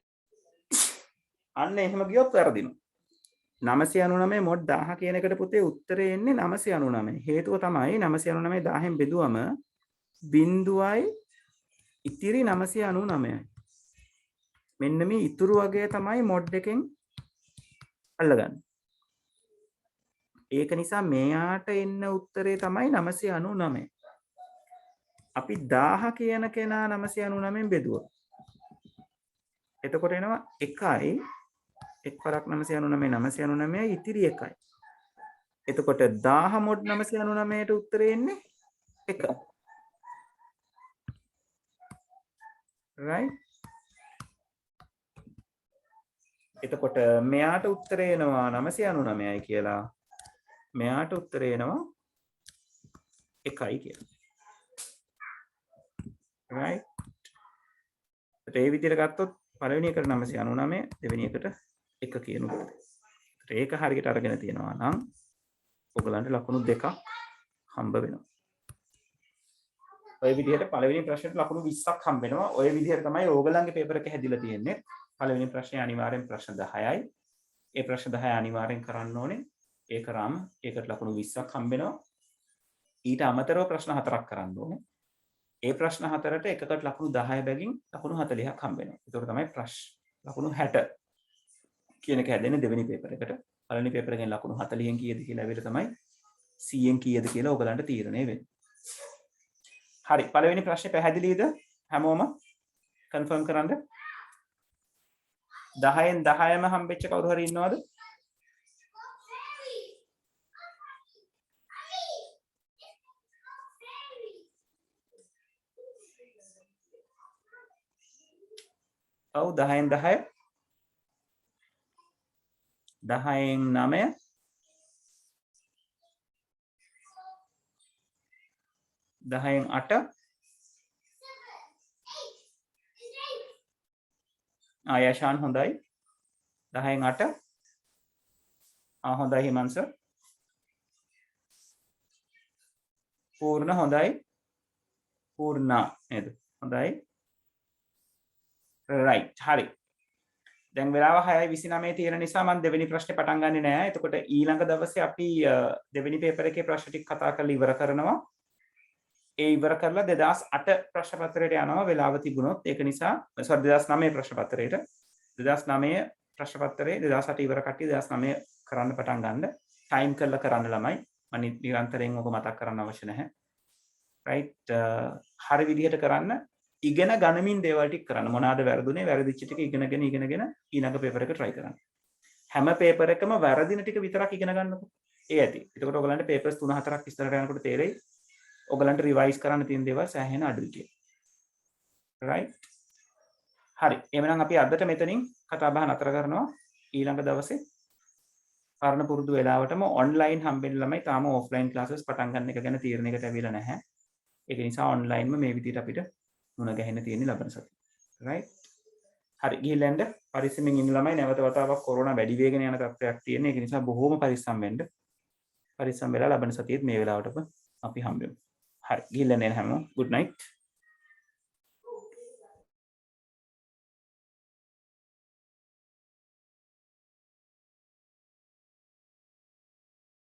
අන්න එහෙම ගියොත් වැරදිනවා. 999 mod 1000 කියන එකට පුතේ උත්තරේ එන්නේ 999. හේතුව තමයි 999 1000න් බෙදුවම 0යි ඉතිරි 999යි. මෙන්න මේ ඉතුරු වගේ තමයි mod එකෙන් අල්ලගන්නේ. ඒක නිසා මෙයාට එන්න උත්තරේ තමයි 999. අපි 1000 කියන කෙනා 999න් බෙදුවා. එතකොට එනවා 1යි එක් පරක් 999 ඉතිරි 1යි. එතකොට 1000 mod 999ට උත්තරේ එන්නේ 1. right එතකොට මෙයාට උත්තරේ එනවා 999යි කියලා. මෙයාට උත්තරේ එනවා 1යි කියලා. right ඒ විදිහට ගත්තොත් පළවෙනි එකට 999 දෙවෙනි එකට 1 කියන උත්තරේ. ඒක හරියට අරගෙන තියෙනවා නම් ඔයගලන්ට ලකුණු දෙකක් හම්බ වෙනවා. ඔය විදිහට පළවෙනි ප්‍රශ්නෙට ලකුණු 20ක් හම්බ වෙනවා. ඔය විදිහට තමයි ඕගලන්ගේ පේපර් එක හැදිලා තියෙන්නේ. පළවෙනි ප්‍රශ්නේ අනිවාර්යෙන් ප්‍රශ්න 10යි. ඒ ප්‍රශ්න 10 අනිවාර්යෙන් කරන්න ඕනේ. ඒක රාම ඒකට ලකුණු 20ක් හම්බ වෙනවා. ඊට අමතරව ප්‍රශ්න 4ක් කරන්න ඕනේ. ඒ ප්‍රශ්න 4ට එකකට ලකුණු 10 බැගින් ලකුණු 40ක් හම්බ වෙනවා. ඒක තමයි ලකුණු 60 කියන එක හැදෙන්නේ දෙවෙනි පේපර් එකට. පළවෙනි පේපර් එකෙන් ලකුණු 40න් කීයද කියලා ඇවිල්ලා තමයි 100න් කීයද කියලා ඔයගලන්ට තීරණය වෙන්නේ. හරි පළවෙනි ප්‍රශ්නේ පැහැදිලිද? හැමෝම කන්ෆර්ම් කරන්න. 10න් 10ම හම්බෙච්ච කවුරු හරි ඉන්නවද? ඔව් 10න් 10 10න් 9 10න් 8 ආයශාන් හොඳයි 10න් 8 හොඳයි හිමංස පූර්ණ හොඳයි පූර්ණා නේද හොඳයි right හරි දැන් වෙලාව 6:29 තියෙන නිසා මම දෙවෙනි ප්‍රශ්නේ පටන් ගන්නෙ නෑ. එතකොට ඊළඟ දවසේ අපි දෙවෙනි පේපර් එකේ ප්‍රශ්න ටික කතා කරලා ඉවර කරනවා. ඒ ඉවර කරලා 2008 ප්‍රශ්න පත්‍රයට යනවා වෙලාව තිබුණොත්. ඒක නිසා 2009 ප්‍රශ්න පත්‍රයට 2009 ප්‍රශ්න පත්‍රයේ 2008 ඉවර කට්ටිය 2009 කරන්න පටන් ගන්න. ටයිම් කරලා කරන්න ළමයි. මම නිරන්තරයෙන් ඔක මතක් කරන්න අවශ්‍ය නැහැ. right හරි විදිහට කරන්න. ඉගෙන ගනිමින් දේවල් ටික කරන්න. මොනවාද වැරදුනේ? වැරදිච්ච ටික ඉගෙනගෙන ඊළඟ පේපර් එක try කරන්න. හැම පේපර් එකම වැරදින ටික විතරක් ඉගෙන ගන්නකො. ඒ ඇති. එතකොට ඔයගලන්ට papers 3-4ක් ඉස්සරහට යනකොට තේරෙයි. ඔයගලන්ට රිවයිස් කරන්න තියෙන දේවල් සෑහෙන අඩුයි කියලා. right හරි. එහෙනම් අපි අදට මෙතනින් කතා බහ නතර කරනවා. ඊළඟ දවසේ පරණ පුරුදු වෙලාවටම online හම්බෙන්න ළමයි තාම offline classes පටන් ගන්න එක ගැන තීරණයකට ඇවිල්ලා නැහැ. ඒක නිසා online මේ විදිහට අපිට මුණ ගැහෙන්න තියෙන ලබන සතිය. right හරි ගිහිල්ලා එන්න. පරිස්සමෙන් ඉන්න ළමයි නැවත වතාවක් කොරෝනා වැඩි වෙගෙන යන තත්ත්වයක් තියෙන. ඒක නිසා බොහොම පරිස්සම් වෙන්න. පරිස්සම් වෙලා ලබන සතියේත් මේ වෙලාවටම අපි හම්බෙමු. හරි ගිහිල්ලා එන්න හැමෝම. good night.